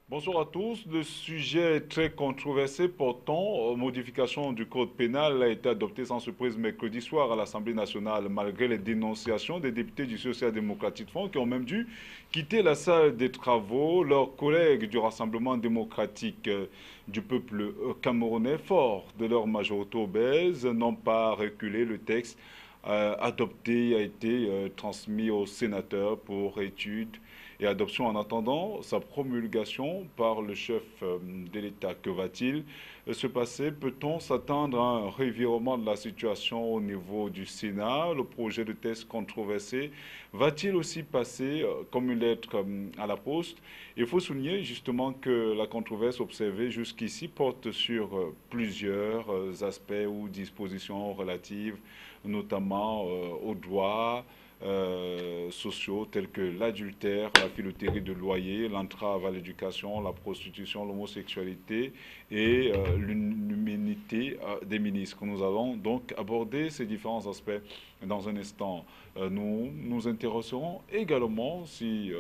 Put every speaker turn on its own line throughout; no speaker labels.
Bonjour à tous. Le sujet très controversé portant aux modifications du code pénal a été adopté sans surprise mercredi soir à l'Assemblée nationale, malgré les dénonciations des députés du Social-démocratique Front qui ont même dû quitter la salle des travaux. Leurs collègues du Rassemblement démocratique du peuple camerounais, forts de leur majorité obèse, n'ont pas reculé. Le texte adopté a été transmis aux sénateurs pour étude et adoption en attendant sa promulgation par le chef de l'État. Que va-t-il se passer? Peut-on s'attendre à un revirement de la situation au niveau du Sénat? Le projet de texte controversé va-t-il aussi passer comme une lettre à la poste? Il faut souligner justement que la controverse observée jusqu'ici porte sur plusieurs aspects ou dispositions relatives notamment aux droits sociaux tels que l'adultère, la filouterie de loyer, l'entrave à l'éducation, la prostitution, l'homosexualité et l'immunité des ministres. Nous allons donc aborder ces différents aspects dans un instant. Nous nous intéresserons également, si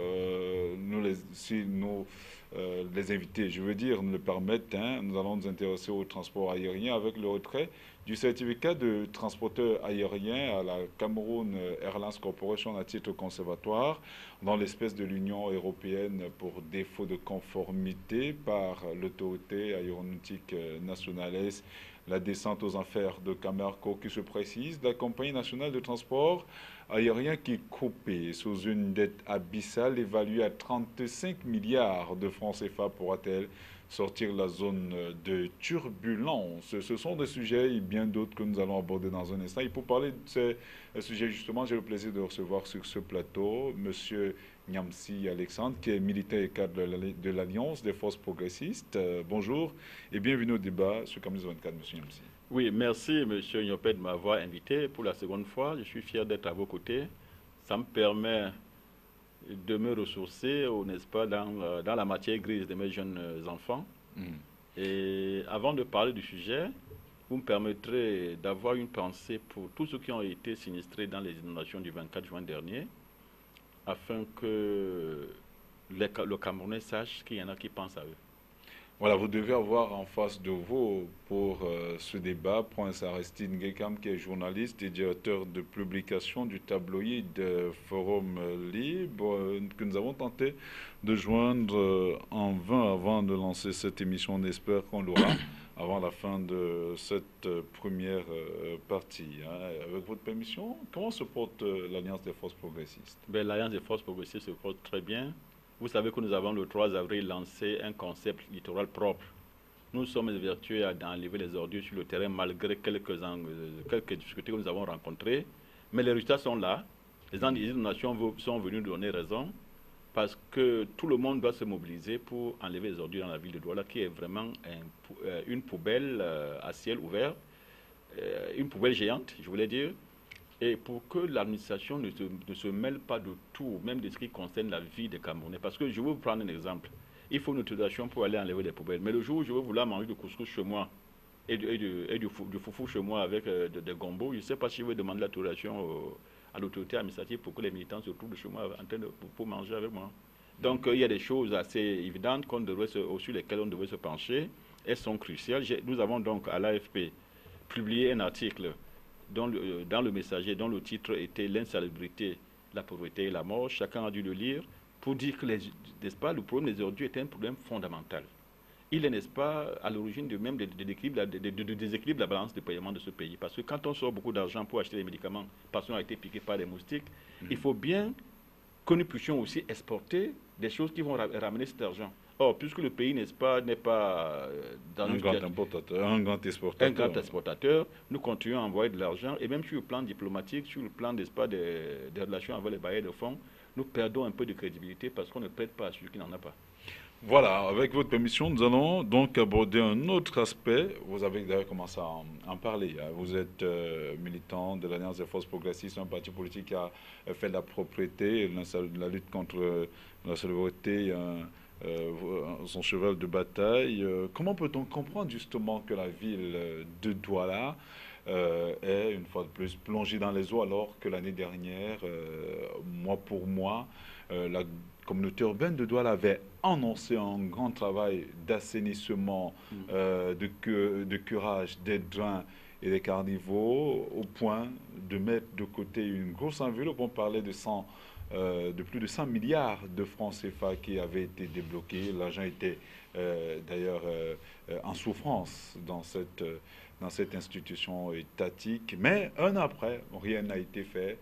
les invités, je veux dire, nous le permettent, hein, nous allons nous intéresser au transport aérien avec le retrait du certificat de transporteur aérien à la Cameroun Airlines Corporation à titre conservatoire dans l'espèce de l'Union européenne pour défaut de conformité par l'autorité aéronautique nationale. La descente aux enfers de Camerco qui se précise, la compagnie nationale de transport aérien qui est coupée sous une dette abyssale évaluée à 35 milliards de francs CFA pourra-t-elle sortir la zone de turbulence? Ce sont des sujets et bien d'autres que nous allons aborder dans un instant. Et pour parler de ces sujets, justement, j'ai le plaisir de recevoir sur ce plateau Monsieur Nyamsi Alexandre, qui est militant et cadre de l'Alliance des forces progressistes. Bonjour et bienvenue au débat sur Camus 24, Monsieur Nyamsi.
Oui, merci M. Nyopé de m'avoir invité pour la seconde fois. Je suis fier d'être à vos côtés. Ça me permet de me ressourcer, n'est-ce pas, dans la matière grise de mes jeunes enfants. Et avant de parler du sujet, vous me permettrez d'avoir une pensée pour tous ceux qui ont été sinistrés dans les inondations du 24 juin dernier, afin que le Camerounais sache qu'il y en a qui pensent à eux.
Voilà, vous devez avoir en face de vous pour ce débat Prince Aristide Ngekam, qui est journaliste et directeur de publication du tabloïd Forum Libre, que nous avons tenté de joindre en vain avant de lancer cette émission. On espère qu'on l'aura avant la fin de cette première partie. Hein. Avec votre permission, comment se porte l'Alliance des forces progressistes?
L'Alliance des forces progressistes se porte très bien. Vous savez que nous avons le 3 avril lancé un concept littoral propre. Nous sommes vertueux à enlever les ordures sur le terrain malgré quelques difficultés que nous avons rencontrées. Mais les résultats sont là. Les inondations sont venues nous donner raison parce que tout le monde doit se mobiliser pour enlever les ordures dans la ville de Douala, qui est vraiment une poubelle à ciel ouvert, une poubelle géante, je voulais dire. Et pour que l'administration ne se mêle pas de tout, même de ce qui concerne la vie des Camerounais. Parce que je vais vous prendre un exemple. Il faut une autorisation pour aller enlever des poubelles. Mais le jour où je vais vouloir manger du couscous chez moi et du foufou chez moi avec des gombos, je ne sais pas si je vais demander l'autorisation à l'autorité administrative pour que les militants se trouvent chez moi en train pour manger avec moi. Donc il y a des choses assez évidentes sur lesquelles on devrait se pencher. Elles sont cruciales. Nous avons donc à l'AFP publié un article dans le messager, dont le titre était l'insalubrité, la pauvreté et la mort. Chacun a dû le lire pour dire que le problème des ordures est un problème fondamental. Il est, n'est-ce pas, à l'origine même des déséquilibres de la balance de paiement de ce pays. Parce que quand on sort beaucoup d'argent pour acheter des médicaments parce qu'on a été piqué par des moustiques, il faut bien que nous puissions aussi exporter des choses qui vont ramener cet argent. Or, puisque le pays, n'est-ce pas, n'est pas dans
un grand importateur, un grand exportateur.
Un grand exportateur, nous continuons à envoyer de l'argent et même sur le plan diplomatique, sur le plan, n'est-ce pas, des relations avec les bailleurs de fonds, nous perdons un peu de crédibilité parce qu'on ne prête pas à celui qui n'en a pas.
Voilà, avec votre permission, nous allons donc aborder un autre aspect. Vous avez d'ailleurs commencé à en parler. Hein. Vous êtes militant de l'Alliance des forces progressistes, un parti politique qui a fait de la propriété, la lutte contre la salubrité, son cheval de bataille. Comment peut-on comprendre justement que la ville de Douala est une fois de plus plongée dans les eaux alors que l'année dernière, mois pour mois, la communauté urbaine de Douala avait annoncé un grand travail d'assainissement, de curage des drains et des carnivaux au point de mettre de côté une grosse enveloppe. On parlait de plus de 100 milliards de francs CFA qui avaient été débloqués. L'argent était d'ailleurs en souffrance dans cette institution étatique. Mais un an après, rien n'a été fait.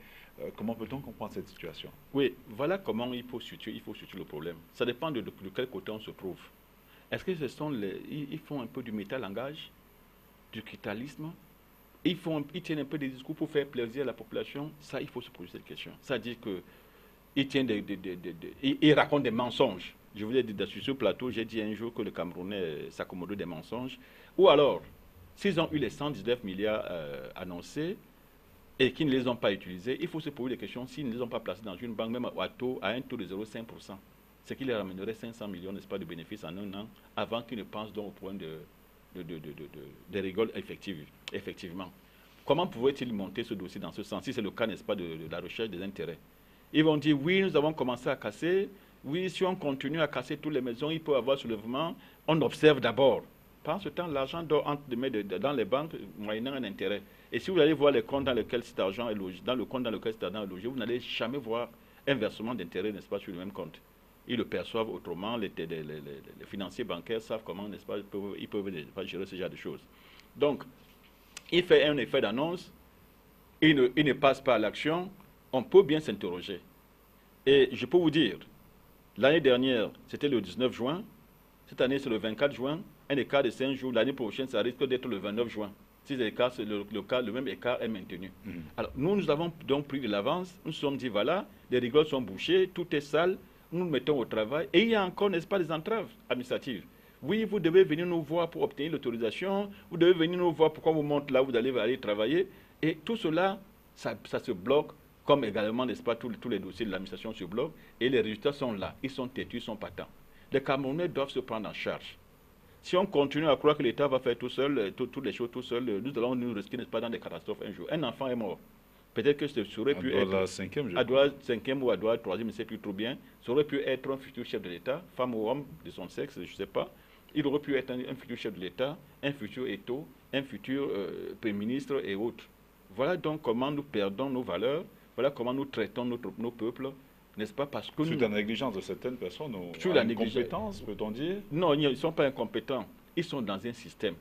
Comment peut-on comprendre cette situation?
Oui, voilà comment il faut situer le problème. Ça dépend de quel côté on se trouve. Est-ce que ce sont ils font un peu du métalangage, du critalisme? Ils tiennent un peu des discours pour faire plaisir à la population? Ça, il faut se poser cette question. Ça dit que ils racontent des mensonges. Je vous ai dit, sur ce plateau, j'ai dit un jour que le Camerounais s'accommodait des mensonges. Ou alors, s'ils ont eu les 119 milliards annoncés et qu'ils ne les ont pas utilisés, il faut se poser des questions s'ils ne les ont pas placés dans une banque, même à un taux de 0,5%. Ce qui les ramènerait 500 millions, n'est-ce pas, de bénéfices en un an, avant qu'ils ne pensent donc au point de rigole effectivement. Comment pouvaient-ils monter ce dossier dans ce sens, si c'est le cas, n'est-ce pas, de la recherche des intérêts? Ils vont dire, oui, nous avons commencé à casser. Oui, si on continue à casser toutes les maisons, il peut y avoir soulèvement. On observe d'abord. Pendant ce temps, l'argent dort dans les banques, moyennant un intérêt. Et si vous allez voir les comptes dans lesquels cet argent est logé, dans le compte dans lequel cet argent est logé, vous n'allez jamais voir un versement d'intérêt, n'est-ce pas, sur le même compte. Ils le perçoivent autrement. Les financiers bancaires savent comment, n'est-ce pas, ils peuvent gérer ce genre de choses. Donc, il fait un effet d'annonce. Il ne passe pas à l'action. On peut bien s'interroger. Et je peux vous dire, l'année dernière, c'était le 19 juin. Cette année, c'est le 24 juin. Un écart de 5 jours. L'année prochaine, ça risque d'être le 29 juin. Si le même écart est maintenu. Alors, nous avons donc pris de l'avance. Nous nous sommes dit, voilà, les rigoles sont bouchées, tout est sale. Nous nous mettons au travail. Et il y a encore, n'est-ce pas, des entraves administratives. Oui, vous devez venir nous voir pour obtenir l'autorisation. Vous devez venir nous voir pourquoi vous montez là, vous allez aller travailler. Et tout cela, ça se bloque. Comme également, n'est-ce pas, tous les dossiers de l'administration se bloquent, et les résultats sont là, ils sont têtus, ils sont patents. Les Camerounais doivent se prendre en charge. Si on continue à croire que l'État va faire tout seul, toutes les choses tout seul, nous allons nous risquer, n'est-ce pas, dans des catastrophes un jour. Un enfant est mort. Peut-être que ça aurait pu être...
la cinquième,
à Douala 5e ou à Douala 3e, je ne sais plus trop bien. Ça aurait pu être un futur chef de l'État, femme ou homme de son sexe, je ne sais pas. Il aurait pu être un futur chef de l'État, un futur étau, un futur Premier ministre et autres. Voilà donc comment nous perdons nos valeurs. Voilà comment nous traitons nos peuples, n'est-ce pas? Parce que
Suite à la négligence de certaines personnes, ou
sur
à
la
l'incompétence, peut-on dire?
Non, ils ne sont pas incompétents. Ils sont dans un système.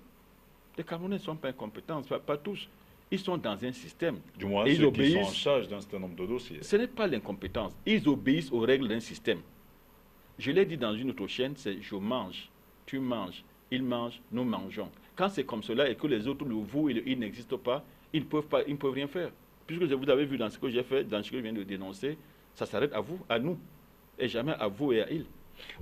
Les Camerounais ne sont pas incompétents, pas tous. Ils sont dans un système.
Du moins,
et
ceux qui sont en charge d'un certain nombre de dossiers.
Ce n'est pas l'incompétence. Ils obéissent aux règles d'un système. Je l'ai dit dans une autre chaîne, c'est je mange, tu manges, ils mangent, nous mangeons. Quand c'est comme cela et que les autres, le vous, ils n'existent pas, ils ne peuvent rien faire. Puisque vous avez vu dans ce que j'ai fait, dans ce que je viens de dénoncer, ça s'arrête à vous, à nous, et jamais à vous et à ils.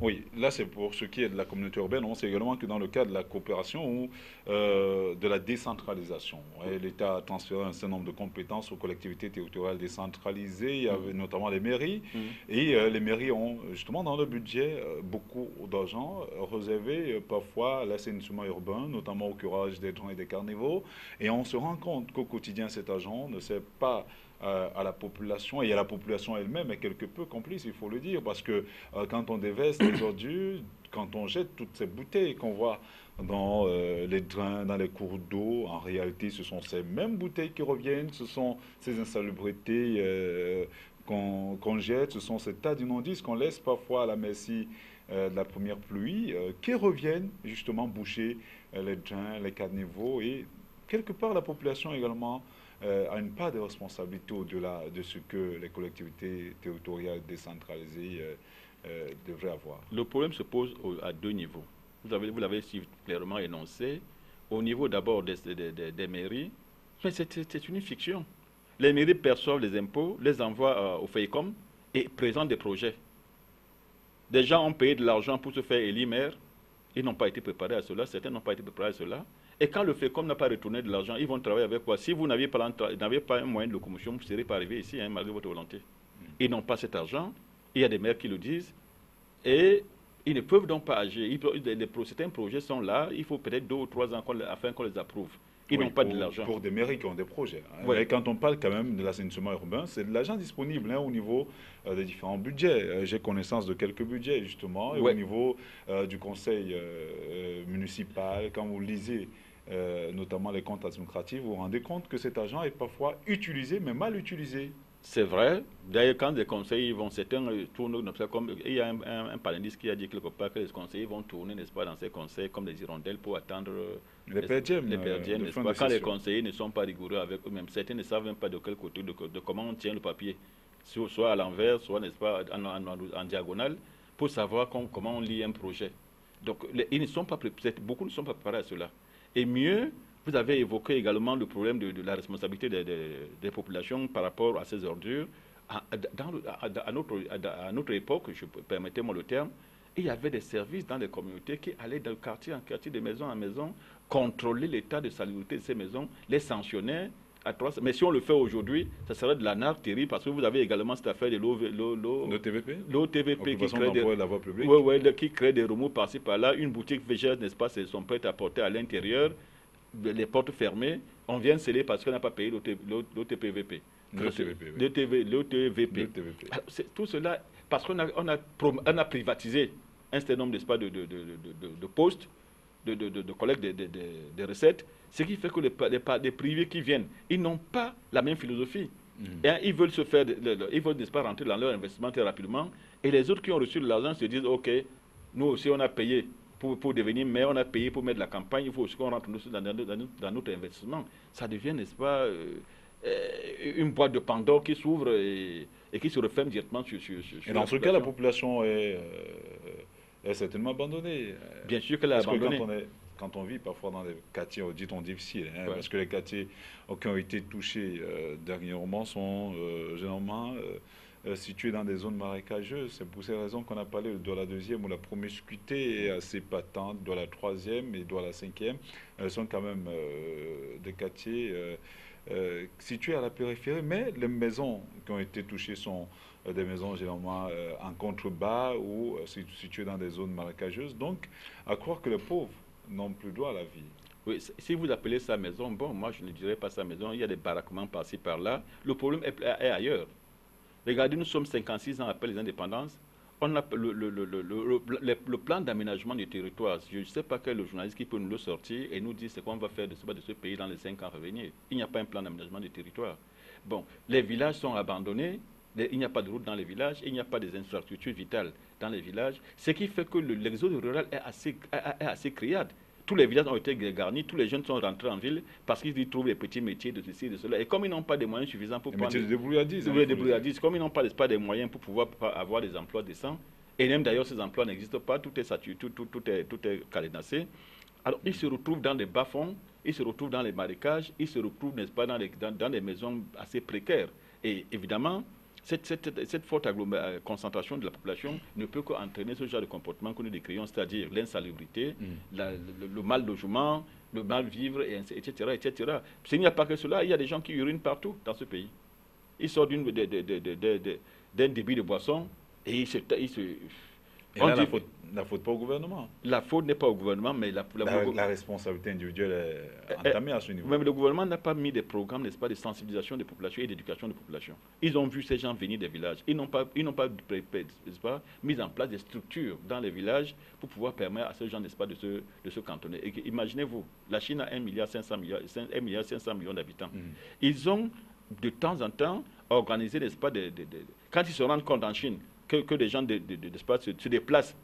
Oui, là c'est pour ce qui est de la communauté urbaine. On sait également que dans le cas de la coopération ou de la décentralisation, l'État a transféré un certain nombre de compétences aux collectivités territoriales décentralisées, il y avait notamment les mairies, et les mairies ont justement dans le budget beaucoup d'argent réservé parfois à l'assainissement urbain, notamment au curage des drains et des carnivaux, et on se rend compte qu'au quotidien cet argent ne sert pas à la population, et à la population elle-même est quelque peu complice, il faut le dire, parce que quand on déverse les ordures, quand on jette toutes ces bouteilles qu'on voit dans les drains, dans les cours d'eau, en réalité ce sont ces mêmes bouteilles qui reviennent, ce sont ces insalubrités qu'on jette, ce sont ces tas d'immondices qu'on laisse parfois à la merci de la première pluie, qui reviennent justement boucher les drains, les caniveaux, et quelque part la population également a une part de responsabilité au-delà de ce que les collectivités territoriales décentralisées devraient avoir.
Le problème se pose à deux niveaux. Vous l'avez si clairement énoncé. Au niveau d'abord des mairies, mais c'est une fiction. Les mairies perçoivent les impôts, les envoient au FEICOM et présentent des projets. Des gens ont payé de l'argent pour se faire élire maire. Ils n'ont pas été préparés à cela, certains n'ont pas été préparés à cela. Et quand le FECOM n'a pas retourné de l'argent, ils vont travailler avec quoi? Si vous n'aviez pas un moyen de locomotion, vous ne serez pas arrivé ici, malgré votre volonté. Ils n'ont pas cet argent, il y a des maires qui le disent, et Ils ne peuvent donc pas agir. Certains projets sont là, il faut peut-être 2 ou 3 ans afin qu'on les approuve. Ils
Oui,
n'ont pas de l'argent.
pour des mairies qui ont des projets. Hein.
Oui.
Mais quand on parle quand même de l'assainissement urbain, c'est de l'argent disponible, hein, au niveau des différents budgets. J'ai connaissance de quelques budgets, justement, et au
Ouais.
niveau du conseil municipal, quand vous lisez notamment les comptes administratifs, vous vous rendez compte que cet argent est parfois utilisé, mais mal utilisé.
C'est vrai. D'ailleurs, quand les conseillers vont, certains tournent comme ça, comme il y a un panéliste qui a dit quelque part que les conseillers vont tourner, n'est-ce pas, dans ces conseils comme des hirondelles pour attendre
Les PDM,
n'est-ce pas, quand les conseillers ne sont pas rigoureux avec eux-mêmes. Certains ne savent même pas de quel côté, de comment on tient le papier, soit à l'envers, soit, n'est-ce pas, en diagonale, pour savoir comment on lit un projet. Donc, ils ne sont pas beaucoup ne sont pas préparés à cela. Et mieux, vous avez évoqué également le problème de la responsabilité des populations par rapport à ces ordures. À notre époque, permettez-moi le terme, il y avait des services dans les communautés qui allaient de quartier en quartier, de maison en maison, contrôler l'état de salubrité de ces maisons, les sanctionner. Mais si on le fait aujourd'hui, ça serait de l'anarchie terrible parce que vous avez également cette affaire de l'OTVP qui crée des remous par-ci par-là. Une boutique végétale, n'est-ce pas, sont prêtes à porter à l'intérieur, les portes fermées, on vient sceller parce qu'on n'a pas payé l'OTVP. L'OTVP. Tout cela, parce qu'on a privatisé un certain nombre, n'est-ce pas, de postes, de collecte de recettes, ce qui fait que les privés qui viennent, ils n'ont pas la même philosophie. Et ils veulent ils veulent, n'est-ce pas, rentrer dans leur investissement très rapidement. Et les autres qui ont reçu de l'argent se disent, OK, nous aussi on a payé pour devenir maire, on a payé pour mettre la campagne, il faut aussi qu'on rentre dans notre investissement. Ça devient, n'est-ce pas, une boîte de Pandore qui s'ouvre et qui se referme directement sur
et dans ce cas, la population est certainement abandonnée.
Bien sûr qu'elle est abandonnée.
Quand on vit parfois dans des quartiers, dit-on difficiles, hein, parce que les quartiers qui ont été touchés dernièrement sont généralement situés dans des zones marécageuses. C'est pour ces raisons qu'on a parlé de Douala 2e où la promiscuité est assez patente, Douala 3e et Douala 5e sont quand même des quartiers situés à la périphérie, mais les maisons qui ont été touchées sont des maisons généralement en contrebas ou situées dans des zones marécageuses. Donc, à croire que les pauvres n'ont plus droit à la vie.
Oui, si vous appelez ça maison, bon, moi je ne dirais pas ça maison, il y a des baraquements par-ci par-là. Le problème est ailleurs. Regardez, nous sommes 56 ans après les indépendances. On a le plan d'aménagement du territoire. Je ne sais pas quel journaliste qui peut nous le sortir et nous dire ce qu'on va faire de ce pays dans les 5 ans à venir. Il n'y a pas un plan d'aménagement du territoire. Bon, les villages sont abandonnés. Il n'y a pas de route dans les villages, il n'y a pas des infrastructures vitales dans les villages, ce qui fait que l'exode rural est assez criade. Tous les villages ont été garnis, tous les jeunes sont rentrés en ville parce qu'ils y trouvent des petits métiers de ceci, de cela. Et comme ils n'ont pas de moyens suffisants pour prendre...
Métiers de débrouillardise.
Comme ils n'ont pas des moyens pour pouvoir avoir des emplois décents, et même d'ailleurs ces emplois n'existent pas, tout est saturé, tout est cadenassé. Alors ils se retrouvent dans des bas-fonds, ils se retrouvent dans les marécages, ils se retrouvent, n'est-ce pas, dans des maisons assez précaires. Et évidemment, cette forte concentration de la population ne peut qu'entraîner ce genre de comportement que nous décrions, c'est-à-dire l'insalubrité, le mal logement, le mal vivre, etc., etc. S'il n'y a pas que cela, il y a des gens qui urinent partout dans ce pays. Ils sortent d'un débit de boisson et ils se...
Et là, la faute pas au gouvernement.
La faute n'est pas au gouvernement, mais
la responsabilité individuelle est entamée à ce niveau.
Même le gouvernement n'a pas mis des programmes, n'est-ce pas, de sensibilisation des populations et d'éducation des populations. Ils ont vu ces gens venir des villages. Ils n'ont pas n'est-ce pas, mis en place des structures dans les villages pour pouvoir permettre à ces gens, n'est-ce pas, de se cantonner. Imaginez-vous, la Chine a 1,5 milliard d'habitants. Ils ont de temps en temps organisé, n'est-ce pas, quand ils se rendent compte en Chine que des gens se déplacent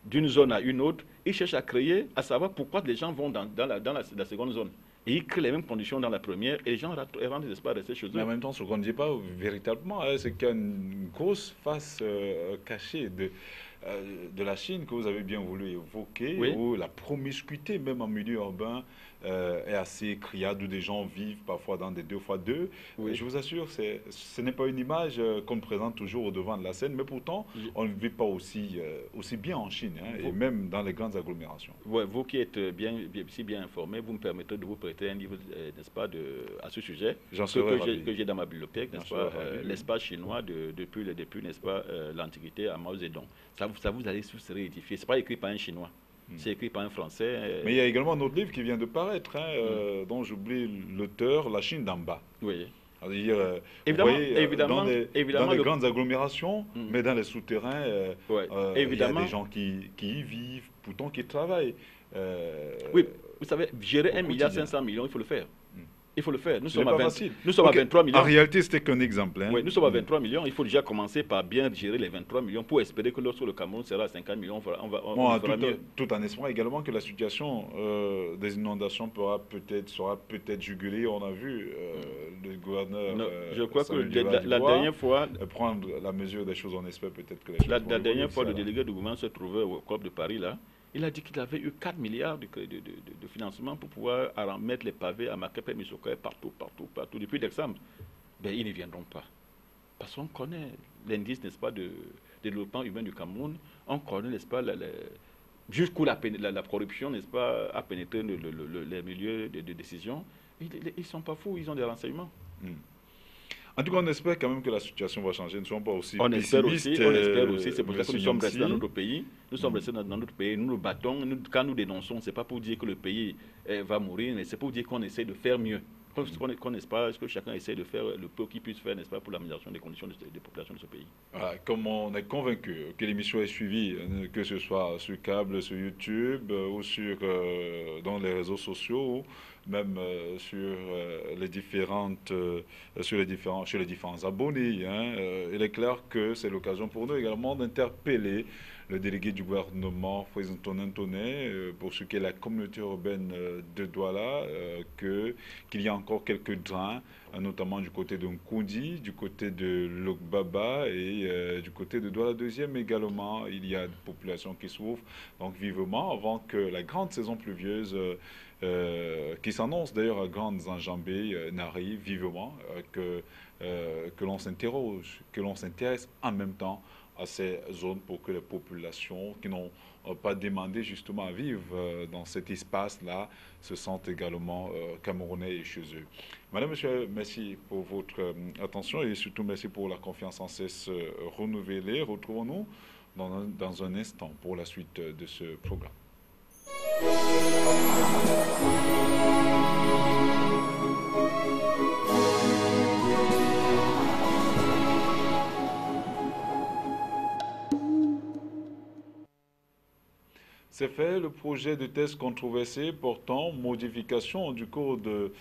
d'une zone à une autre, ils cherchent à créer, à savoir pourquoi les gens vont dans la seconde zone. Et ils créent les mêmes conditions dans la première et les gens rentrent des espaces restés chez eux.
Mais en même temps, ce qu'on ne dit pas véritablement, c'est qu'il y a une grosse face cachée de la Chine que vous avez bien voulu évoquer, oui, où la promiscuité, même en milieu urbain, est assez criade, où des gens vivent parfois dans des 2x2. Oui. Je vous assure, ce n'est pas une image qu'on présente toujours au devant de la scène, mais pourtant, on ne vit pas aussi bien en Chine, hein, et même dans les grandes agglomérations.
Ouais, vous qui êtes si bien informé, vous me permettrez de vous prêter un livre, n'est-ce pas, à ce sujet, que j'ai dans ma bibliothèque, n'est-ce pas, l'espace chinois depuis n'est-ce pas, l'Antiquité à Mao Zedong. Ça vous allez se réédifier. Ce n'est pas écrit par un Chinois, c'est écrit par un Français.
Mais il y a également un autre livre qui vient de paraître, hein, dont j'oublie l'auteur, La Chine d'en bas.
Oui.
C'est-à-dire,
Évidemment,
vous voyez,
évidemment,
dans les grandes agglomérations,
Mm.
mais dans les souterrains,
Ouais.
il y a
Évidemment,
des gens qui y vivent, pourtant qui travaillent.
oui, vous savez, gérer
Au
1,5 milliard
quotidien.
il faut le faire. Il faut le faire.
Ce n'est pas facile.
Nous sommes
Ok.
à 23
En
millions.
réalité, c'était qu'un exemple, hein.
Oui, nous sommes à 23 millions. Il faut déjà commencer par bien gérer les 23 millions pour espérer que lorsque le Cameroun sera à 50 millions,
Bon,
on fera mieux.
tout en espérant également que la situation des inondations sera peut-être jugulée. On a vu le gouverneur
Non, je crois que
Samuel Dioula
la dernière fois,
prendre la mesure des choses. On espère peut-être que les choses
la
vont évoluer
dernière fois,
d'ici
le
là.
délégué du gouvernement se trouvait au COP de Paris, là. Il a dit qu'il avait eu 4 milliards de financement pour pouvoir mettre les pavés à Makepe, Misokoye, partout. Depuis décembre, ben, ils n'y viendront pas. Parce qu'on connaît l'indice, n'est-ce pas, de développement humain du Cameroun. On connaît, n'est-ce pas, jusqu'où la corruption, n'est-ce pas, a pénétré les milieux de décision. Ils ne sont pas fous, ils ont des renseignements.
Hmm. En tout cas, on espère quand même que la situation va changer. Nous ne sommes pas aussi
On espère
pessimistes.
aussi. C'est pour ça que nous
Monsieur
sommes restés dans
Nyamsi.
notre pays. Nous sommes restés dans notre pays. Nous nous battons. Quand nous dénonçons, ce n'est pas pour dire que le pays va mourir, mais c'est pour dire qu'on essaie de faire mieux. Qu'on espère que chacun essaie de faire le peu qu'il puisse faire, n'est-ce pas, pour l'amélioration des conditions des populations de ce pays.
Voilà, comme on est convaincu que l'émission est suivie, que ce soit sur câble, sur YouTube ou dans les réseaux sociaux, ou même chez les différents abonnés, hein, il est clair que c'est l'occasion pour nous également d'interpeller le délégué du gouvernement, Fouez Antonin Tonnet, pour ce qui est la communauté urbaine de Douala, qu'il y a encore quelques drains, notamment du côté de Nkoundi, du côté de Lokbaba et du côté de Douala deuxième également. Il y a des populations qui souffrent donc vivement avant que la grande saison pluvieuse qui s'annonce d'ailleurs à grandes enjambées n'arrive vivement, que l'on s'interroge, que l'on s'intéresse en même temps à ces zones pour que les populations qui n'ont pas demandé justement à vivre dans cet espace-là se sentent également camerounais et chez eux. Madame, Monsieur, merci pour votre attention et surtout merci pour la confiance sans cesse renouvelée. Retrouvons-nous dans un instant pour la suite de ce programme. C'est fait, le projet de test controversé portant modification du code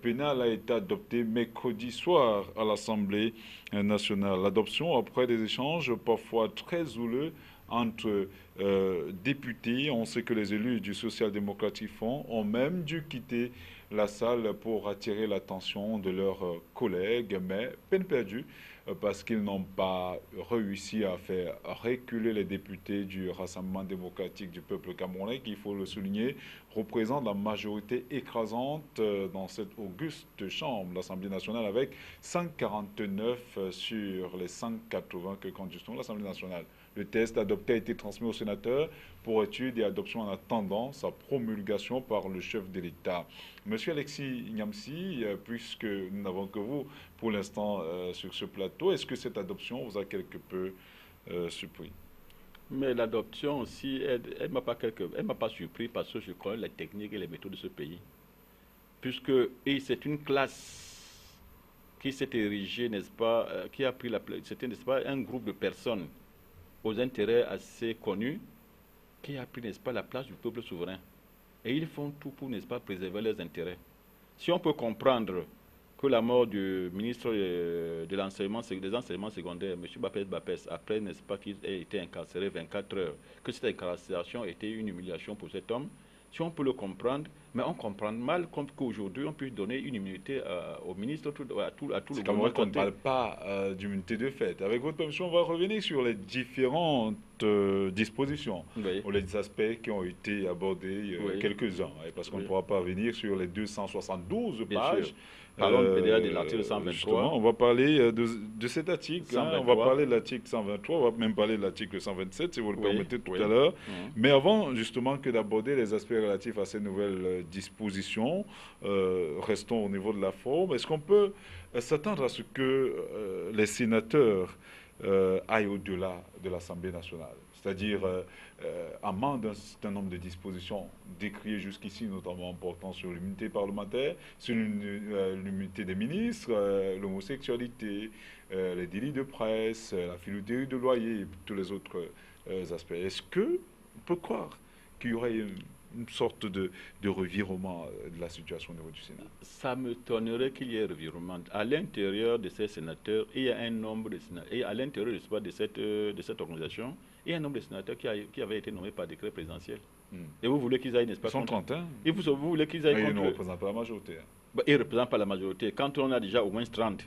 pénal a été adopté mercredi soir à l'Assemblée nationale. L'adoption après des échanges parfois très houleux entre députés. On sait que les élus du social-démocratique Front ont même dû quitter la salle pour attirer l'attention de leurs collègues, mais peine perdue parce qu'ils n'ont pas réussi à faire reculer les députés du Rassemblement démocratique du peuple camerounais, qui, il faut le souligner, représente la majorité écrasante dans cette auguste chambre, l'Assemblée nationale, avec 149 sur les 180 que compte justement l'Assemblée nationale. Le test adopté a été transmis au sénateur pour étude et adoption en attendant sa promulgation par le chef de l'État. Monsieur Alexis Nyamsi, puisque nous n'avons que vous pour l'instant sur ce plateau, est-ce que cette adoption vous a quelque peu surpris?
Mais l'adoption aussi, elle m'a pas surpris parce que je connais les techniques et les méthodes de ce pays. Puisque c'est une classe qui s'est érigée, n'est-ce pas, qui a pris c'était, n'est-ce pas, un groupe de personnes aux intérêts assez connus qui a pris, n'est-ce pas, la place du peuple souverain. Et ils font tout pour, n'est-ce pas, préserver leurs intérêts. Si on peut comprendre que la mort du ministre des enseignements secondaires, M. Bapès, après, n'est-ce pas, qu'il ait été incarcéré 24 heures, que cette incarcération était une humiliation pour cet homme, si on peut le comprendre, mais on comprend mal qu'aujourd'hui on puisse donner une immunité au ministre, à tout le
C'est
gouvernement.
qu'on ne parle pas d'immunité de fait. Avec votre permission, on va revenir sur les différentes dispositions,
Oui.
ou les aspects qui ont été abordés,
Oui.
quelques-uns, parce qu'on ne
Oui.
pourra pas revenir sur les 272
Bien
pages.
sûr. Parlons déjà de l'article
Justement,
123.
on va parler de cet article.
123.
On va parler de l'article 123, on va même parler de l'article 127, si vous le
Oui,
permettez tout
oui.
à l'heure.
Mhm.
Mais avant, justement, que d'aborder les aspects relatifs à ces nouvelles dispositions, restons au niveau de la forme. Est-ce qu'on peut s'attendre à ce que les sénateurs aillent au-delà de l'Assemblée nationale? c'est-à-dire amende un certain nombre de dispositions décriées jusqu'ici, notamment portant sur l'immunité parlementaire, sur l'immunité des ministres, l'homosexualité, les délits de presse, la filouterie de loyer et tous les autres aspects. Est-ce que on peut croire qu'il y aurait une sorte de revirement de la situation au niveau du Sénat?
Ça me tonnerait qu'il y ait un revirement. À l'intérieur de ces sénateurs, il y a un nombre de sénateurs, et à l'intérieur de cette organisation, il y a un nombre de sénateurs qui avaient été nommés par décret présidentiel. Et vous voulez qu'ils aillent, n'est-ce pas,
Ils sont 30, hein?
Et vous voulez qu'ils aillent
Mais
contre...
ils ne représentent pas la majorité. Hein.
Bah, ils ne représentent pas la majorité. Quand on a déjà au moins 30,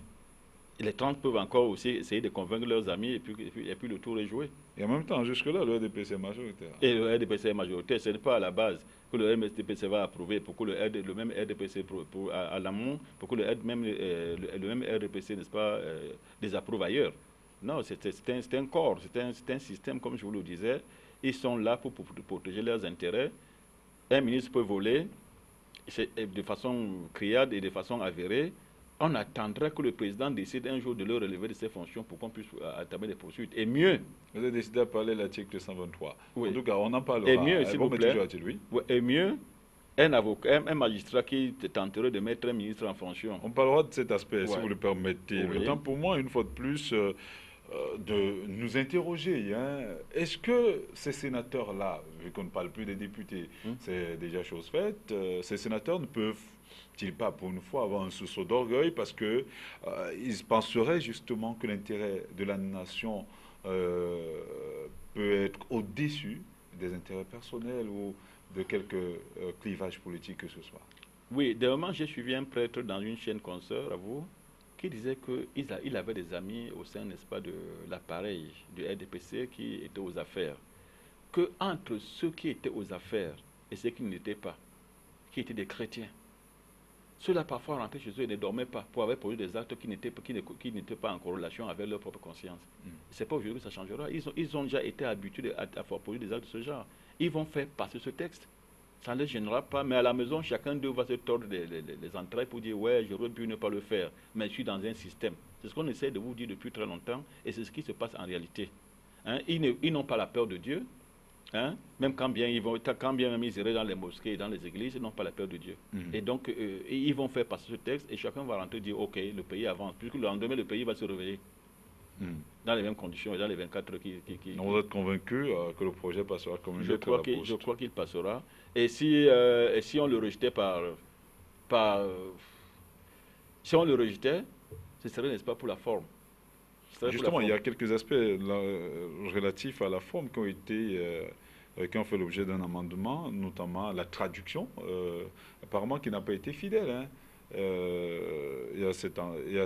les 30 peuvent encore aussi essayer de convaincre leurs amis et puis le tour est joué.
Et en même temps, jusque-là, le RDPC est majoritaire.
Et le RDPC est majoritaire. Ce n'est pas à la base que le RDPC va approuver pour que le même RDPC, à l'amont, pour que le même RDPC, n'est-ce pas, désapprouve ailleurs. Non, c'est un corps, c'est un système, comme je vous le disais. Ils sont là pour protéger leurs intérêts. Un ministre peut voler de façon criarde et de façon avérée. On attendra que le président décide un jour de le relever de ses fonctions pour qu'on puisse entamer des poursuites. Et mieux...
Vous avez décidé de parler de l'article 123.
Oui.
En tout cas, on en parlera.
Et mieux, s'il vous plaît,
oui.
Et mieux, un avocat, un magistrat qui tenterait de mettre un ministre en fonction.
On parlera de cet aspect, si vous le permettez.
Oui.
Le temps pour moi, une fois de plus, de nous interroger. Hein. Est-ce que ces sénateurs-là, vu qu'on ne parle plus des députés, c'est déjà chose faite, ces sénateurs ne peuvent-ils pas, pour une fois, avoir un sursaut d'orgueil parce qu'ils penseraient justement que l'intérêt de la nation peut être au-dessus des intérêts personnels ou de quelques clivages politiques que ce soit?
Oui, dernièrement, j'ai suivi un prêtre dans une chaîne consoeur, à vous, qui disait qu'il avait des amis au sein, n'est-ce pas, de l'appareil du RDPC qui étaient aux affaires. Que entre ceux qui étaient aux affaires et ceux qui ne l'étaient pas, qui étaient des chrétiens, ceux-là parfois rentraient chez eux et ne dormaient pas pour avoir produit des actes qui n'étaient pas en corrélation avec leur propre conscience. Ce n'est pas aujourd'hui que ça changera. Ils ont déjà été habitués à produire des actes de ce genre. Ils vont faire passer ce texte. Ça ne les gênera pas, mais à la maison, chacun d'eux va se tordre les entrailles pour dire « ouais, j'aurais pu ne pas le faire, mais je suis dans un système ». C'est ce qu'on essaie de vous dire depuis très longtemps, et c'est ce qui se passe en réalité. Hein? Ils n'ont pas la peur de Dieu, hein? Même quand bien même ils iraient dans les mosquées et dans les églises, ils n'ont pas la peur de Dieu. Et donc, ils vont faire passer ce texte, et chacun va rentrer et dire « ok, le pays avance », puisque le lendemain, le pays va se réveiller. Dans les mêmes conditions et dans les 24 heures qui...
On va être convaincu que le projet passera comme une lettre à la poste.
Je crois qu'il passera. Et si on le rejetait si on le rejetait, ce serait, n'est-ce pas, pour la forme.
Justement, il y a quelques aspects relatifs à la forme qui ont fait l'objet d'un amendement, notamment la traduction, apparemment qui n'a pas été fidèle. Hein. Il y a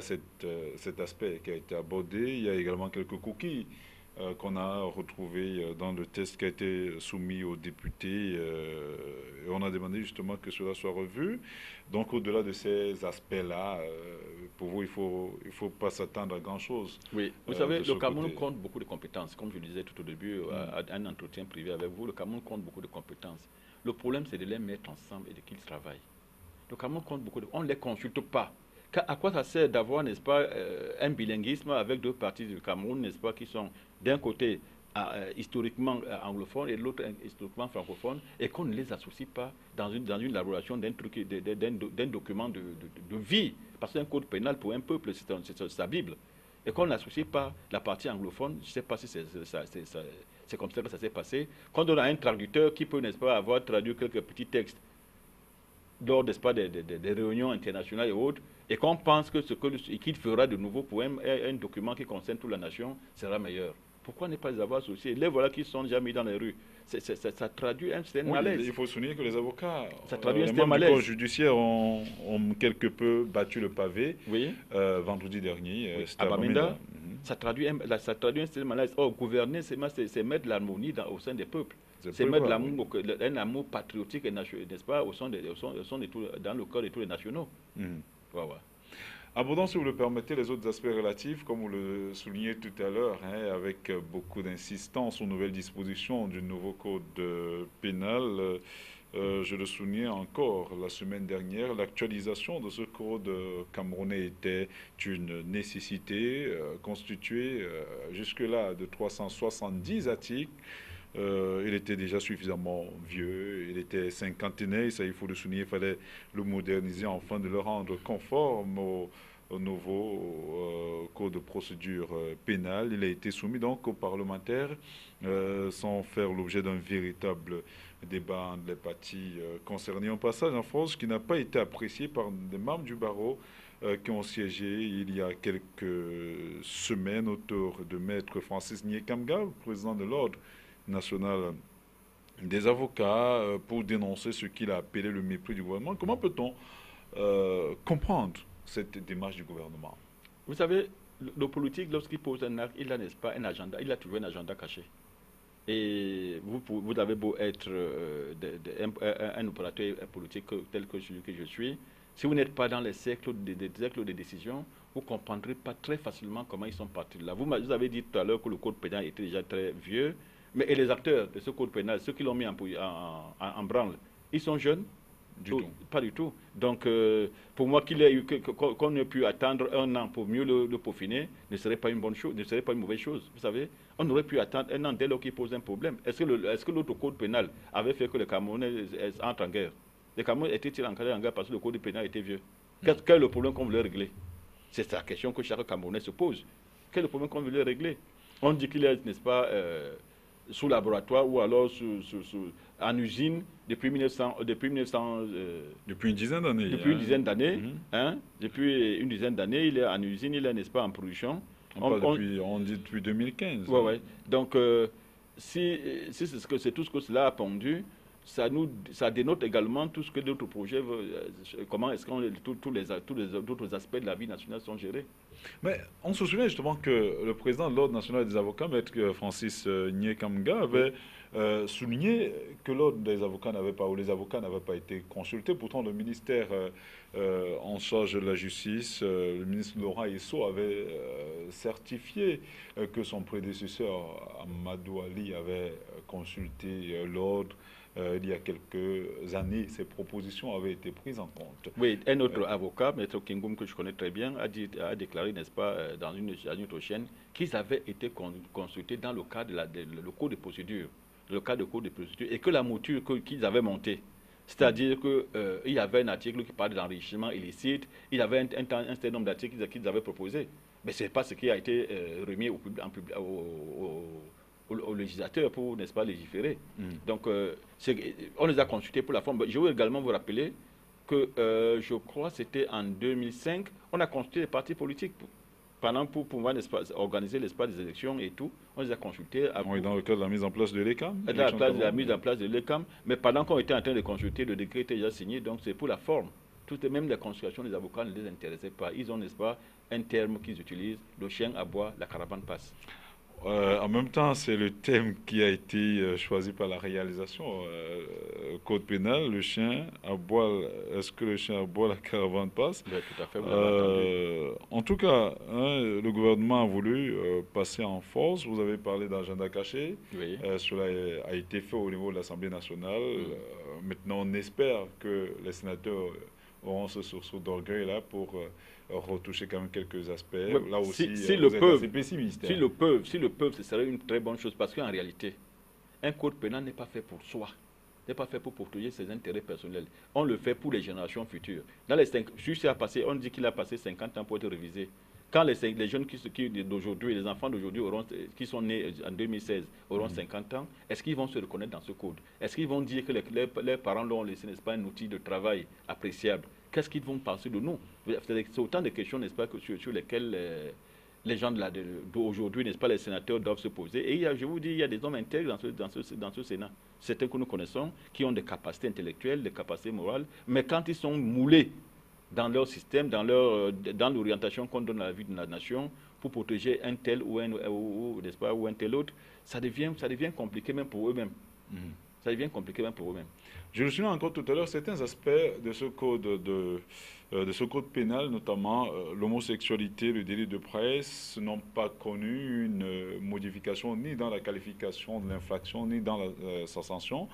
cet aspect qui a été abordé. Il y a également quelques coquilles qu'on a retrouvées dans le test qui a été soumis aux députés. Et on a demandé justement que cela soit revu. Donc au-delà de ces aspects-là, pour vous, il faut pas s'attendre à grand-chose.
Oui, vous savez, le Cameroun compte beaucoup de compétences. Comme je le disais tout au début, à un entretien privé avec vous, le Cameroun compte beaucoup de compétences. Le problème, c'est de les mettre ensemble et de qu'ils travaillent. Le Cameroun compte beaucoup on ne les consulte pas. À quoi ça sert d'avoir, n'est-ce pas, un bilinguisme avec deux parties du Cameroun, n'est-ce pas, qui sont d'un côté historiquement anglophones et de l'autre historiquement francophones, et qu'on ne les associe pas dans une élaboration d'un document de vie. Parce qu'un code pénal pour un peuple, c'est sa Bible. Et qu'on n'associe pas la partie anglophone, je ne sais pas si c'est comme ça que ça s'est passé. Quand on a un traducteur qui peut, n'est-ce pas, avoir traduit quelques petits textes lors, n'est-ce pas, des réunions internationales et autres, et qu'on pense que qu'il fera de nouveau pour un document qui concerne toute la nation sera meilleur. Pourquoi ne pas les avoir associés? Les voilà qui sont déjà mis dans les rues. Ça traduit un certain malaise.
Il faut souligner que les avocats,
les
membres du corps judiciaire ont quelque peu battu le pavé vendredi dernier.
À Bamenda, ça traduit un certain malaise. Or, gouverner, c'est mettre l'harmonie au sein des peuples. C'est mettre un amour patriotique et national, n'est-ce pas, dans le corps de tous les nationaux. Voilà.
Abordons, si vous le permettez, les autres aspects relatifs, comme vous le soulignez tout à l'heure, hein, avec beaucoup d'insistance aux nouvelles dispositions du nouveau code pénal. Je le soulignais encore la semaine dernière, l'actualisation de ce code camerounais était une nécessité constituée jusque-là de 370 articles. Il était déjà suffisamment vieux, il était cinquantenaire, ça il faut le souligner, il fallait le moderniser afin de le rendre conforme au nouveau code de procédure pénale. Il a été soumis donc aux parlementaires sans faire l'objet d'un véritable débat entre les parties concernées. Un passage en France qui n'a pas été apprécié par des membres du barreau qui ont siégé il y a quelques semaines autour de maître Francis Niekamga, président de l'ordre national des avocats, pour dénoncer ce qu'il a appelé le mépris du gouvernement. Comment peut-on comprendre cette démarche du gouvernement?
Vous savez, le politique, lorsqu'il pose un acte, il a, n'est-ce pas, un agenda, il a toujours un agenda caché. Et vous avez beau être un opérateur politique tel que celui que je suis, si vous n'êtes pas dans les cercles de décision, vous ne comprendrez pas très facilement comment ils sont partis de là. Vous avez dit tout à l'heure que le code pénal était déjà très vieux, mais et les acteurs de ce code pénal, ceux qui l'ont mis en branle, ils sont jeunes?
Du tout.
Pas du tout. Donc, pour moi, qu'on ait pu attendre un an pour mieux le peaufiner, ne serait pas une bonne chose, ne serait pas une mauvaise chose. Vous savez, on aurait pu attendre un an dès lors qu'il pose un problème. Est-ce que l'autre code pénal avait fait que les Camerounais entrent en guerre? Les Camerounais étaient-ils en guerre parce que le code pénal était vieux? Quel est le problème qu'on voulait régler? C'est la question que chaque Camerounais se pose. Quel est le problème qu'on voulait régler? On dit qu'il est, n'est-ce pas, sous laboratoire ou alors en usine depuis 1900, depuis
une dizaine d'années.
Depuis une dizaine d'années, depuis une dizaine d'années, il est en usine, il est, n'est-ce pas, en production.
On dit depuis 2015.
Oui, oui. Donc, si c'est tout ce que cela a pondu, ça dénote également tout ce que d'autres projets, comment est-ce que tous les autres aspects de la vie nationale sont gérés.
Mais on se souvient justement que le président de l'Ordre national des avocats, maître Francis Niekamga, avait souligné que l'Ordre des avocats n'avait pas, ou les avocats n'avaient pas été consultés. Pourtant, le ministère en charge de la justice, le ministre Laurent Esso, avait certifié que son prédécesseur, Amadou Ali, avait consulté l'Ordre. Il y a quelques années, ces propositions avaient été prises en compte.
Oui, un autre avocat, Maître Kingoum, que je connais très bien, a déclaré, n'est-ce pas, dans une autre chaîne, qu'ils avaient été consultés dans le cadre le code de procédure, le cadre de code de procédure, et que la mouture qu'ils avaient montée, c'est-à-dire qu'il y avait un article qui parlait d'enrichissement illicite, il y avait un certain nombre d'articles qu'ils avaient proposés, mais ce n'est pas ce qui a été remis au législateur pour, n'est-ce pas, légiférer. Donc, on les a consultés pour la forme. Je veux également vous rappeler que, je crois, c'était en 2005, on a consulté les partis politiques pour pouvoir, n'est-ce pas, organiser l'espace des élections et tout. On les a consultés.
Oui, dans le cadre de la mise en place de l'ECAM.
La mise en place de l'ECAM. Mais pendant qu'on était en train de consulter, le décret était déjà signé, donc c'est pour la forme. Même les consultations des avocats ne les intéressaient pas. Ils ont, n'est-ce pas, un terme qu'ils utilisent, le chien aboie, la caravane passe.
En même temps, c'est le thème qui a été choisi par la réalisation. Code pénal, le chien aboie. Est-ce que le chien aboie, la caravane passe?
Oui, tout à fait. Vous l'avez entendu.
En tout cas, le gouvernement a voulu passer en force. Vous avez parlé d'agenda caché.
Oui.
Cela a été fait au niveau de l'Assemblée nationale. Maintenant, on espère que les sénateurs auront ce sursaut d'orgueil-là pour retoucher quand même quelques aspects.
Ouais,
là aussi,
si
vous êtes assez pessimiste.
Si le peuple, ce serait une très bonne chose, parce qu'en réalité, un code pénal n'est pas fait pour soi, n'est pas fait pour protéger ses intérêts personnels. On le fait pour les générations futures. Dans les on dit qu'il a passé 50 ans pour être révisé. Quand les jeunes d'aujourd'hui, les enfants d'aujourd'hui qui sont nés en 2016 auront 50 ans, est-ce qu'ils vont se reconnaître dans ce code? Est-ce qu'ils vont dire que leurs parents l'ont laissé, n'est-ce pas, un outil de travail appréciable? Qu'est-ce qu'ils vont penser de nous? C'est autant de questions, n'est-ce pas, sur lesquelles les gens d'aujourd'hui, n'est-ce pas, les sénateurs doivent se poser. Et je vous dis, il y a des hommes intègres dans ce Sénat. Certains que nous connaissons, qui ont des capacités intellectuelles, des capacités morales, mais quand ils sont moulés dans leur système, dans l'orientation qu'on donne à la vie de la nation, pour protéger un tel ou un tel autre, ça devient compliqué même pour eux-mêmes. Ça devient compliqué même pour eux-mêmes.
Je le souligne encore tout à l'heure, certains aspects de ce code pénal, notamment l'homosexualité, le délit de presse, n'ont pas connu une modification ni dans la qualification de l'infraction, ni dans sa sanction.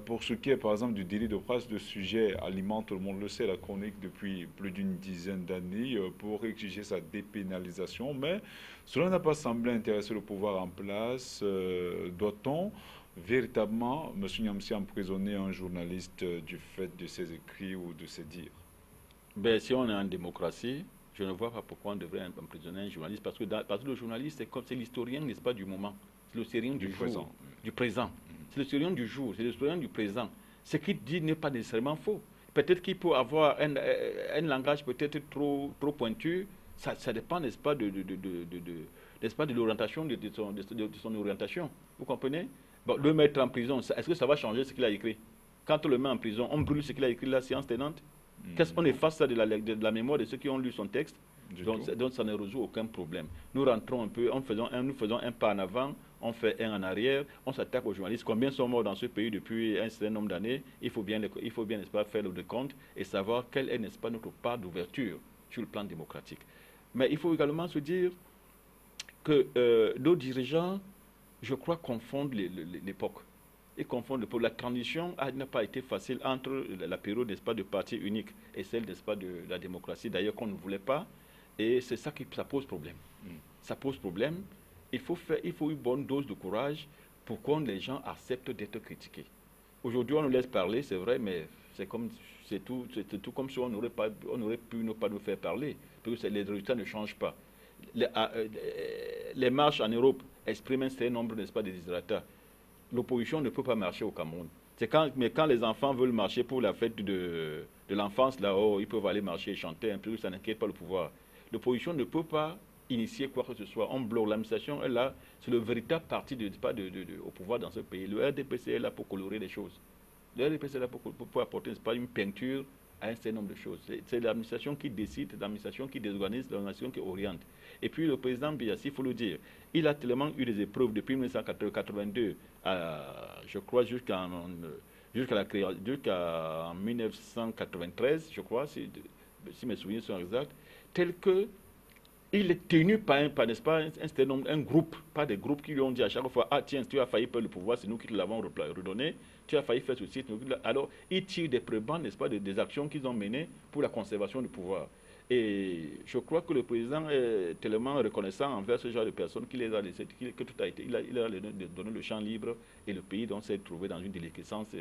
Pour ce qui est, par exemple, du délit de presse, le sujet alimente, tout le monde le sait, la chronique depuis plus d'une dizaine d'années pour exiger sa dépénalisation. Mais cela n'a pas semblé intéresser le pouvoir en place. Doit-on véritablement, M. Niamsi, emprisonner un journaliste du fait de ses écrits ou de ses dires?
Ben, si on est en démocratie, je ne vois pas pourquoi on devrait emprisonner un journaliste, parce que le journaliste, c'est l'historien, n'est-ce pas, du moment. C'est l'historien du jour,
présent.
du présent. C'est l'historien du jour, c'est l'historien du présent. Ce qu'il dit n'est pas nécessairement faux. Peut-être qu'il peut avoir un langage peut-être trop pointu. Ça dépend, n'est-ce pas, n'est-ce pas, de l'orientation, de son orientation. Vous comprenez? Bon, le mettre en prison, est-ce que ça va changer ce qu'il a écrit? Quand on le met en prison, on brûle ce qu'il a écrit la séance tenante. Qu'est-ce qu'on efface ça de la mémoire de ceux qui ont lu son texte? Donc ça ne résout aucun problème. Nous rentrons un peu, nous faisons un pas en avant, on fait un en arrière, on s'attaque aux journalistes. Combien sont morts dans ce pays depuis un certain nombre d'années? Il faut bien, n'est-ce pas, faire le décompte et savoir quelle est, n'est-ce pas, notre part d'ouverture sur le plan démocratique. Mais il faut également se dire que nos dirigeants, je crois, confondent l'époque. Ils confondent l'époque. La transition n'a pas été facile entre la période, n'est-ce pas, de parti unique et celle, n'est-ce pas, de la démocratie, d'ailleurs, qu'on ne voulait pas. Et c'est ça ça pose problème. Ça pose problème. Il faut une bonne dose de courage pour que les gens acceptent d'être critiqués. Aujourd'hui, on nous laisse parler, c'est vrai, mais c'est tout comme si on aurait pu ne pas nous faire parler, parce que les résultats ne changent pas. Les marches en Europe expriment un certain nombre, n'est-ce pas, de désirata. L'opposition ne peut pas marcher au Cameroun. Mais quand les enfants veulent marcher pour la fête de l'enfance, là-haut, ils peuvent aller marcher et chanter un peu, ça n'inquiète pas le pouvoir. L'opposition ne peut pas initier quoi que ce soit. On bloque. L'administration est là. C'est le véritable parti au pouvoir dans ce pays. Le RDPC est là pour colorer les choses. Le RDPC est là pour apporter, n'est-ce pas, une peinture à un certain nombre de choses. C'est l'administration qui décide, l'administration qui désorganise, l'administration qui oriente. Et puis le président Biassi, il faut le dire, il a tellement eu des épreuves depuis 1982, je crois, jusqu'en 1993, je crois, si mes souvenirs sont exacts, tel que il est tenu par n'est-ce pas, un groupe, pas des groupes qui lui ont dit à chaque fois, ah tiens, tu as failli perdre le pouvoir, c'est nous qui te l'avons redonné, tu as failli faire ceci, alors ils tirent des prébendes, n'est-ce pas, des actions qu'ils ont menées pour la conservation du pouvoir. Et je crois que le président est tellement reconnaissant envers ce genre de personnes qu'il les a laissé, que tout a été, il a donné le champ libre et le pays donc s'est trouvé dans une déliquescence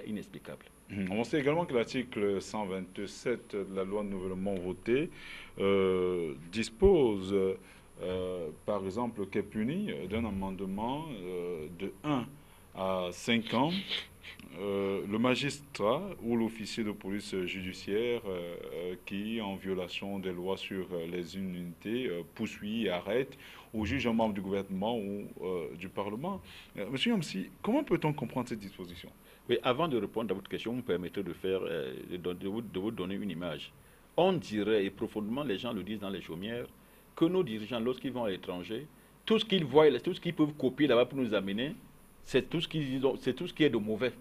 inexplicable.
On sait également que l'article 127 de la loi nouvellement votée dispose, par exemple, qu'est puni d'un amendement de 1 à 5 ans le magistrat ou l'officier de police judiciaire qui, en violation des lois sur les immunités, poursuit, arrête ou juge un membre du gouvernement ou du Parlement. Monsieur Niamsi, comment peut-on comprendre cette disposition?
Oui, avant de répondre à votre question, vous me permettez de vous donner une image. On dirait, et profondément les gens le disent dans les chaumières, que nos dirigeants, lorsqu'ils vont à l'étranger, tout ce qu'ils voient, tout ce qu'ils peuvent copier là-bas pour nous amener, c'est tout ce qui est de mauvais.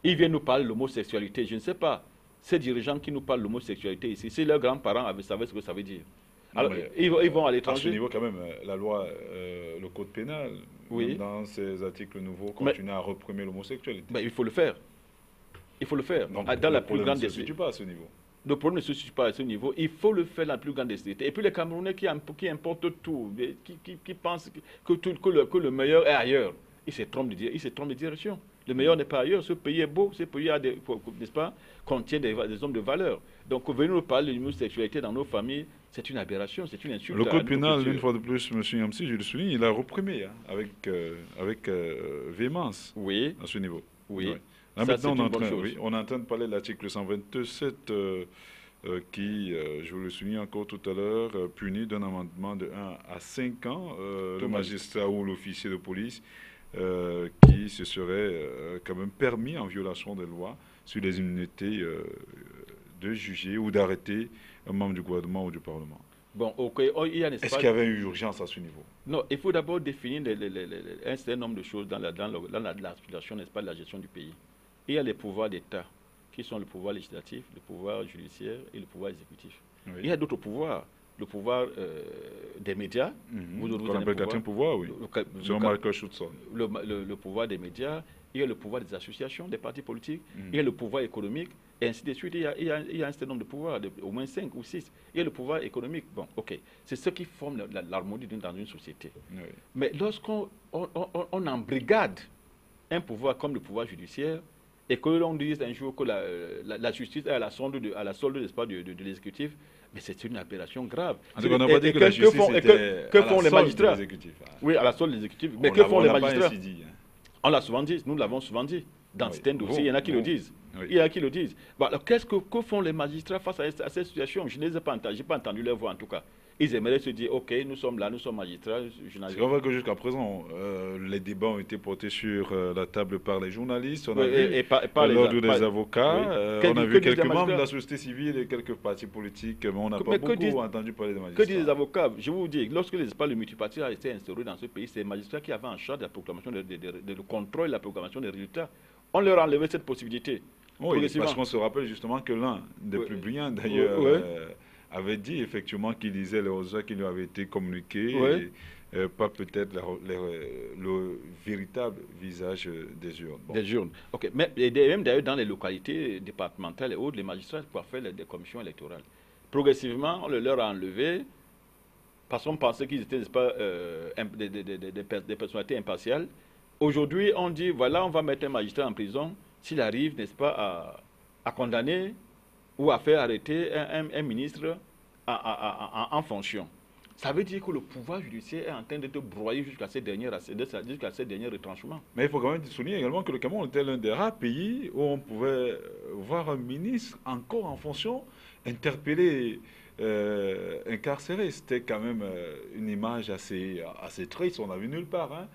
Ils viennent nous parler de l'homosexualité. Je ne sais pas, ces dirigeants qui nous parlent de l'homosexualité ici, si leurs grands-parents savaient ce que ça veut dire. Alors, ils vont à l'étranger.
À ce niveau, quand même, la loi, le code pénal,
oui,
dans ces articles nouveaux, continue à reprimer l'homosexualité.
Mais il faut le faire. Il faut le faire.
Donc,
dans la plus grande
ne se situe pas à ce niveau.
Le problème ne se situe pas à ce niveau. Il faut le faire dans la plus grande décennité. Et puis les Camerounais qui importent tout, qui pensent que le meilleur est ailleurs, ils se trompent de direction. Le meilleur n'est pas ailleurs. Ce pays est beau. Ce pays n'est-ce pas, contient des hommes de valeur. Donc, venir nous parler de l'homosexualité dans nos familles, c'est une aberration, c'est une insulte.
Le code pénal, une fois de plus, M. Niamsi, je le souligne, il a reprimé avec véhémence à ce niveau.
Oui.
Ouais. Là, maintenant, on est en train de parler de l'article 127 qui, je vous le souligne encore tout à l'heure, punit d'un amendement de 1 à 5 ans le magistrat ou l'officier de police qui se serait quand même permis, en violation des lois sur les immunités, de juger ou d'arrêter un membre du gouvernement ou du Parlement.
Bon, ok.
Est-ce qu'il y avait eu urgence à ce niveau?
Non, il faut d'abord définir un certain nombre de choses dans l'aspiration, n'est-ce pas, de la gestion du pays. il y a les pouvoirs d'État, qui sont le pouvoir législatif, le pouvoir judiciaire et le pouvoir exécutif.
Oui.
Il y a d'autres pouvoirs. Le pouvoir des médias.
Qu'on appelle quatrième pouvoir, oui. Selon Michael Schutzon.
Le pouvoir des médias, il y a le pouvoir des associations, des partis politiques, il y a le pouvoir économique, et ainsi de suite. Il y a un certain nombre de pouvoirs, au moins 5 ou 6. Il y a le pouvoir économique. Bon, ok. C'est ce qui forme l'harmonie dans une société. Oui. Mais lorsqu'on embrigade un pouvoir comme le pouvoir judiciaire, et que l'on dise un jour que la justice est à la solde de l'exécutif, mais c'est une aberration grave.
On n'a pas dit que la justice était
que font les magistrats? Oui, à la solde de l'exécutif. Mais que font les magistrats? On l'a souvent dit, nous l'avons souvent dit. Dans certains dossiers, il y en a qui le disent. Il y en a qui le disent. Bon, alors, que font les magistrats face à cette situation? Je ne les ai pas entendus, je n'ai pas entendu leur voix en tout cas. Ils aimeraient se dire, ok, nous sommes là, nous sommes magistrats.
C'est vrai que jusqu'à présent, les débats ont été portés sur la table par les journalistes, on a vu l'ordre des avocats, on a vu quelques membres de la société civile et quelques partis politiques, mais on n'a pas beaucoup entendu parler des magistrats.
Que disent les avocats? Je vous dis, lorsque le multipartisme a été instauré dans ce pays, c'est les magistrats qui avaient en charge de la proclamation, le contrôle de la proclamation des résultats. On leur a enlevé cette possibilité.
Oui, parce qu'on se rappelle justement que l'un des plus brillants d'ailleurs avait dit effectivement qu'il lisait les résultats qui lui avaient été communiqués, et pas peut-être le véritable visage des urnes.
Bon. Des urnes. Ok, mais même d'ailleurs dans les localités départementales et autres, les magistrats peuvent faire des commissions électorales. Progressivement, on leur a enlevé parce qu'on pensait qu'ils étaient, n'est-ce pas, des personnalités impartiales. Aujourd'hui, on dit, voilà, on va mettre un magistrat en prison s'il arrive, n'est-ce pas, à condamner ou à faire arrêter un ministre en fonction. Ça veut dire que le pouvoir judiciaire est en train d'être broyé jusqu'à ces derniers retranchements.
Mais il faut quand même souligner également que le Cameroun était l'un des rares pays où on pouvait voir un ministre encore en fonction interpellé, incarcéré. C'était quand même une image assez triste. On n'a vu nulle part, hein,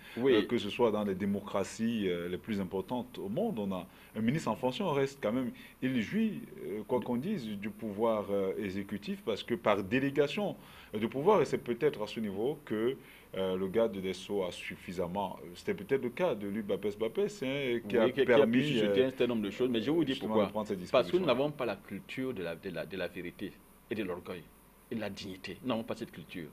que ce soit dans les démocraties les plus importantes au monde. On a un ministre en fonction, reste quand même, il jouit, quoi qu'on dise, du pouvoir exécutif parce que par délégation de pouvoir, et c'est peut-être à ce niveau que le garde des Sceaux a suffisamment, c'était peut-être le cas de lui, Bapès, hein, qui a permis
pu susciter un certain nombre de choses, mais je vous dis pourquoi. Parce que nous n'avons pas la culture de la vérité et de l'orgueil et de la dignité. Nous n'avons pas cette culture.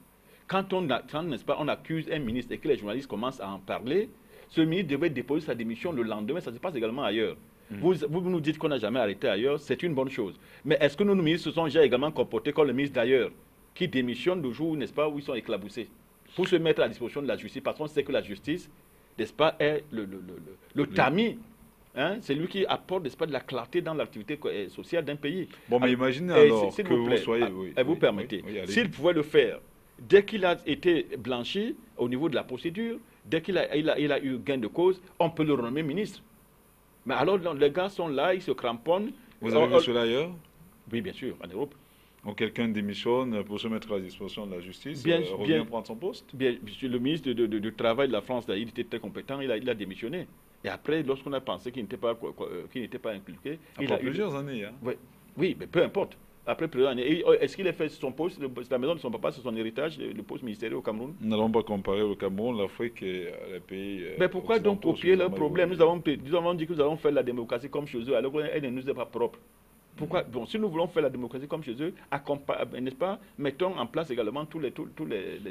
Quand n'est-ce pas, on accuse un ministre et que les journalistes commencent à en parler, ce ministre devait déposer sa démission le lendemain, ça se passe également ailleurs. Vous nous dites qu'on n'a jamais arrêté ailleurs, c'est une bonne chose. Mais est-ce que nos ministres se sont déjà également comportés comme le ministre d'ailleurs, qui démissionne le jour, n'est-ce pas, où ils sont éclaboussés, pour se mettre à la disposition de la justice, parce qu'on sait que la justice, n'est-ce pas, est le tamis. Hein, c'est lui qui apporte, n'est-ce pas, de la clarté dans l'activité sociale d'un pays.
Bon, mais imaginez alors que vous soyez...
vous permettez, s'il pouvait le faire, dès qu'il a été blanchi au niveau de la procédure, dès qu'il a eu gain de cause, on peut le renommer ministre. Mais alors, les gars sont là, ils se cramponnent.
Vous avez vu cela ailleurs?
Oui, bien sûr, en Europe.
Donc quelqu'un démissionne pour se mettre à la disposition de la justice, revient prendre son poste?
Bien, le ministre du Travail de la France, là, il était très compétent, il a démissionné. Et après, lorsqu'on a pensé qu'il n'était pas inculqué...
Après plusieurs années. Hein.
Oui, mais peu importe. Après plusieurs années. Est-ce qu'il a fait son poste, la maison de son papa, c'est son héritage, le poste ministériel au Cameroun?
Nous n'allons pas comparer le Cameroun, l'Afrique et les pays...
Mais pourquoi donc copier leurs problèmes? Nous avons dit que nous allons faire la démocratie comme chez eux, alors qu'elle ne nous est pas propre. Pourquoi? Bon, si nous voulons faire la démocratie comme chez eux, n'est-ce pas, mettons en place également tous les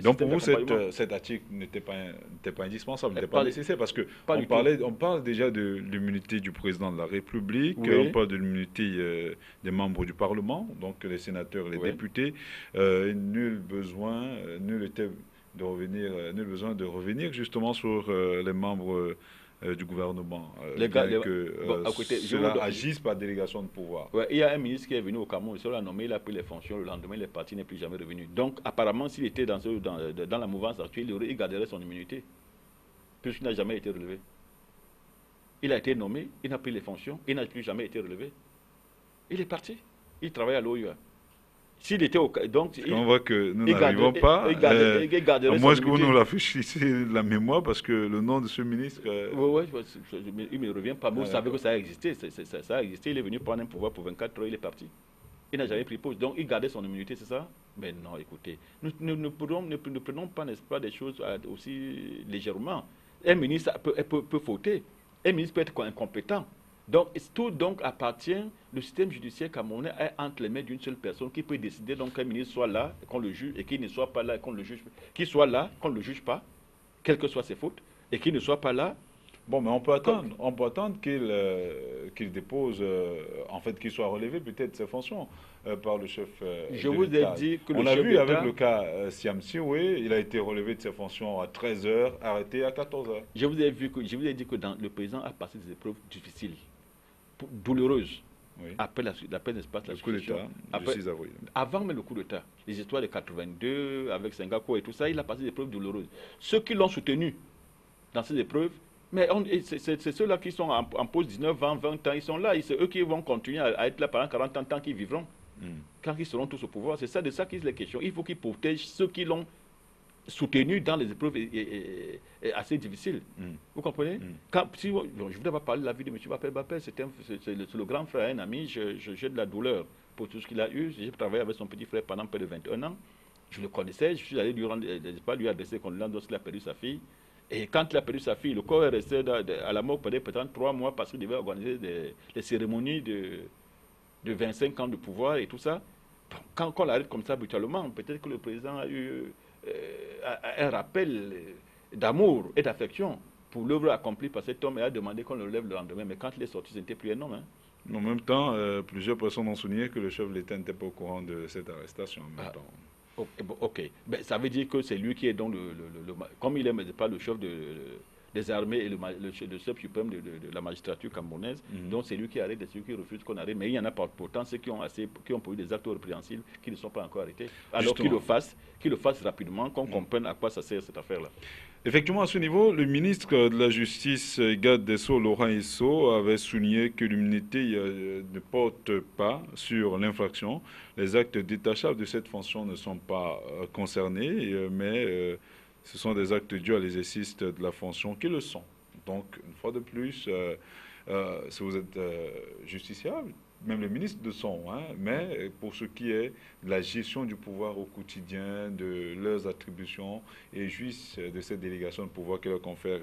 donc pour vous, cet article n'était pas indispensable, n'était pas nécessaire, parce qu'on parle déjà de l'immunité du président de la République, on parle de l'immunité des membres du Parlement, donc les sénateurs, les députés, nul besoin de revenir justement sur les membres du gouvernement, cela agisse par délégation de pouvoir.
Il y a un ministre qui est venu au Cameroun, il l'a nommé, il a pris les fonctions, le lendemain, le parti n'est plus jamais revenu. Donc, apparemment, s'il était dans la mouvance actuelle, il garderait son immunité, puisqu'il n'a jamais été relevé. Il a été nommé, il n'a pris les fonctions, il n'a plus jamais été relevé. Il est parti, il travaille à l'OUA. S'il était donc,
on voit que nous n'arrivons pas, à moins que vous nous rafraîchissez la mémoire, parce que le nom de ce ministre...
il ne me revient pas, mais vous savez que ça a existé, ça a existé, il est venu prendre un pouvoir pour 24 heures, il est parti. Il n'a jamais pris pause, donc il gardait son immunité, c'est ça? Mais non, écoutez, nous ne prenons pas, n'est-ce pas, des choses aussi légèrement. Un ministre peut fauter, un ministre peut être incompétent. Donc, tout donc appartient, le système judiciaire camerounais est entre les mains d'une seule personne qui peut décider donc qu'un ministre soit là et qu'on le juge et qu'il ne soit pas là et qu'on le juge, qu'il soit là, qu'on ne le juge pas, quelles que soient ses fautes, et qu'il ne soit pas là.
Bon, mais on peut attendre qu'il dépose, en fait, qu'il soit relevé peut-être ses fonctions par le chef
Je
de
vous ai
l'État.
dit que le
On a
chef
vu avec
d'État,
le cas Siam Siwe, il a été relevé de ses fonctions à 13 heures, arrêté à 14 heures.
je vous ai dit que le président a passé des épreuves difficiles, douloureuses.
Oui.
Après l'espace, la
Le coup
succession.
d'État du 6 avril.
Avant même le coup d'État, les histoires de 82 avec Senghako et tout ça, il a passé des épreuves douloureuses. Ceux qui l'ont soutenu dans ces épreuves, mais c'est ceux-là qui sont en pause 19 ans, 20 ans, ils sont là, c'est eux qui vont continuer à être là pendant 40 ans tant qu'ils vivront. Quand ils seront tous au pouvoir, c'est ça de ça qu'il est question. Il faut qu'ils protègent ceux qui l'ont soutenu dans les épreuves assez difficiles. Vous comprenez? Si, je ne voudrais pas parler de la vie de M. Bapel, c'est le grand frère, un ami, j'ai de la douleur pour tout ce qu'il a eu. J'ai travaillé avec son petit frère pendant près de 21 ans. Je le connaissais, je suis allé lui adresser condoléances lorsqu'il a perdu sa fille. Et quand il a perdu sa fille, le corps est resté à la mort peut-être 3 mois parce qu'il devait organiser des cérémonies de 25 ans de pouvoir et tout ça. Quand on l'arrête comme ça brutalement, peut-être que le président a eu un rappel d'amour et d'affection pour l'œuvre accomplie par cet homme et a demandé qu'on le lève le lendemain. Mais quand il est sorti, ce n'était plus un homme. Hein.
En même temps, plusieurs personnes ont souligné que le chef de l'État n'était pas au courant de cette arrestation.
Ok. Ben, ça veut dire que c'est lui qui est donc comme il n'est pas le chef des armées et le chef suprême de la magistrature camerounaise, donc c'est lui qui arrête et c'est lui qui refuse qu'on arrête. Mais il y en a pourtant ceux qui ont produit des actes répréhensibles qui ne sont pas encore arrêtés. Alors qu'ils le fassent rapidement, qu'on comprenne à quoi ça sert cette affaire-là.
Effectivement, à ce niveau, le ministre de la Justice, garde des Sceaux, Laurent Isso, avait souligné que l'immunité ne porte pas sur l'infraction. Les actes détachables de cette fonction ne sont pas concernés, mais ce sont des actes dus à l'exercice de la fonction qui le sont. Donc, une fois de plus, si vous êtes justiciable, même les ministres le sont, hein, mais pour ce qui est de la gestion du pouvoir au quotidien, de leurs attributions, et jouissent de cette délégation de pouvoir qui leur confère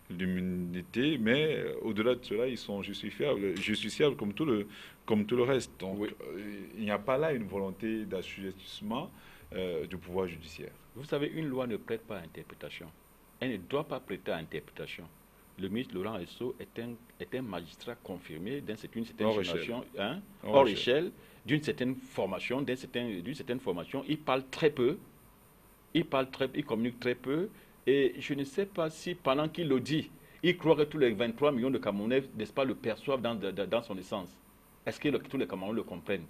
l'immunité, mais au-delà de cela, ils sont justiciables comme tout le reste. Donc, oui. Il n'y a pas là une volonté d'assujettissement du pouvoir judiciaire.
Vous savez, une loi ne prête pas à interprétation. Elle ne doit pas prêter à interprétation. Le ministre Laurent Esso est un magistrat confirmé d'une certaine génération, hors échelle, d'une certaine formation, d'une certaine formation. Il parle très peu, il communique très peu, et je ne sais pas si pendant qu'il le dit, il croit que tous les 23 millions de Camerounais, n'est-ce pas, le perçoivent dans son essence. Est-ce que tous les Camerounais le comprennent?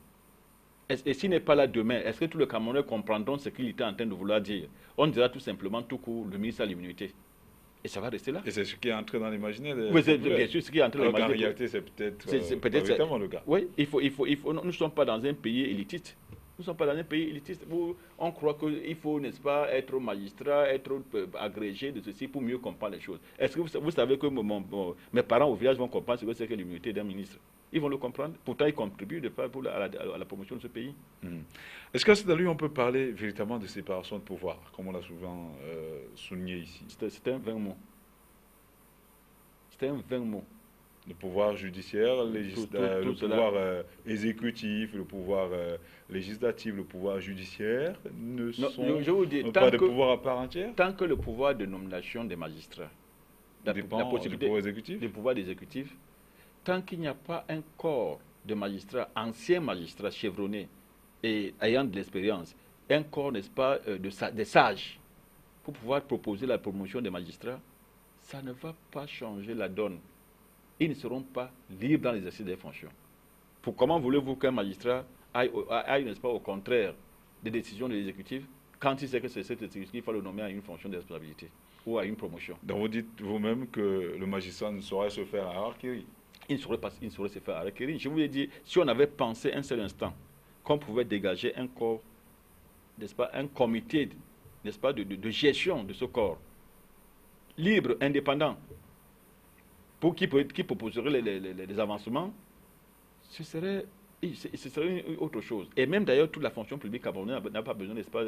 Et s'il n'est pas là demain, est-ce que tous les Camerounais comprendront ce qu'il était en train de vouloir dire? On dira tout simplement tout court, le ministre a l'immunité. Et ça va rester là.
Et c'est ce qui est entré dans l'imaginaire.
Oui, c'est bien sûr ce qui est entré dans l'imaginaire.
En réalité, c'est peut-être le cas.
Oui, nous ne sommes pas dans un pays élitiste. Nous ne sommes pas dans un pays élitiste où on croit qu'il faut, n'est-ce pas, être magistrat, être agrégé de ceci pour mieux comprendre les choses. Est-ce que vous savez que mes parents au village vont comprendre ce que c'est que l'immunité d'un ministre? Ils vont le comprendre. Pourtant, ils contribuent à la promotion de ce pays.
Est-ce qu'à ce lui, on peut parler véritablement de séparation de pouvoir, comme on l'a souvent souligné ici?
C'est un vain mot. C'est un vain mot.
Le pouvoir judiciaire, le pouvoir exécutif, le pouvoir législatif, le pouvoir judiciaire ne sont pas des pouvoirs à part entière?
Tant que le pouvoir de nomination des magistrats
dépend du pouvoir exécutif?
Du pouvoir exécutif, tant qu'il n'y a pas un corps de magistrats, anciens magistrats chevronnés et ayant de l'expérience, un corps, n'est-ce pas, des sages, pour pouvoir proposer la promotion des magistrats, ça ne va pas changer la donne. Ils ne seront pas libres dans l'exercice des fonctions. Comment voulez-vous qu'un magistrat aille, n'est-ce pas, au contraire des décisions de l'exécutif, quand il sait que c'est cet exécutif qu'il faut le nommer à une fonction de responsabilité ou à une promotion?
Donc vous dites vous-même que le magistrat ne saurait se faire à Harakiri?
Il ne saurait se faire à Harakiri. Je vous ai dit, si on avait pensé un seul instant qu'on pouvait dégager un corps, n'est-ce pas, un comité, n'est-ce pas, de gestion de ce corps, libre, indépendant, qui proposerait les avancements, ce serait autre chose. Et même d'ailleurs, toute la fonction publique camerounaise n'a pas besoin, n'est-ce pas,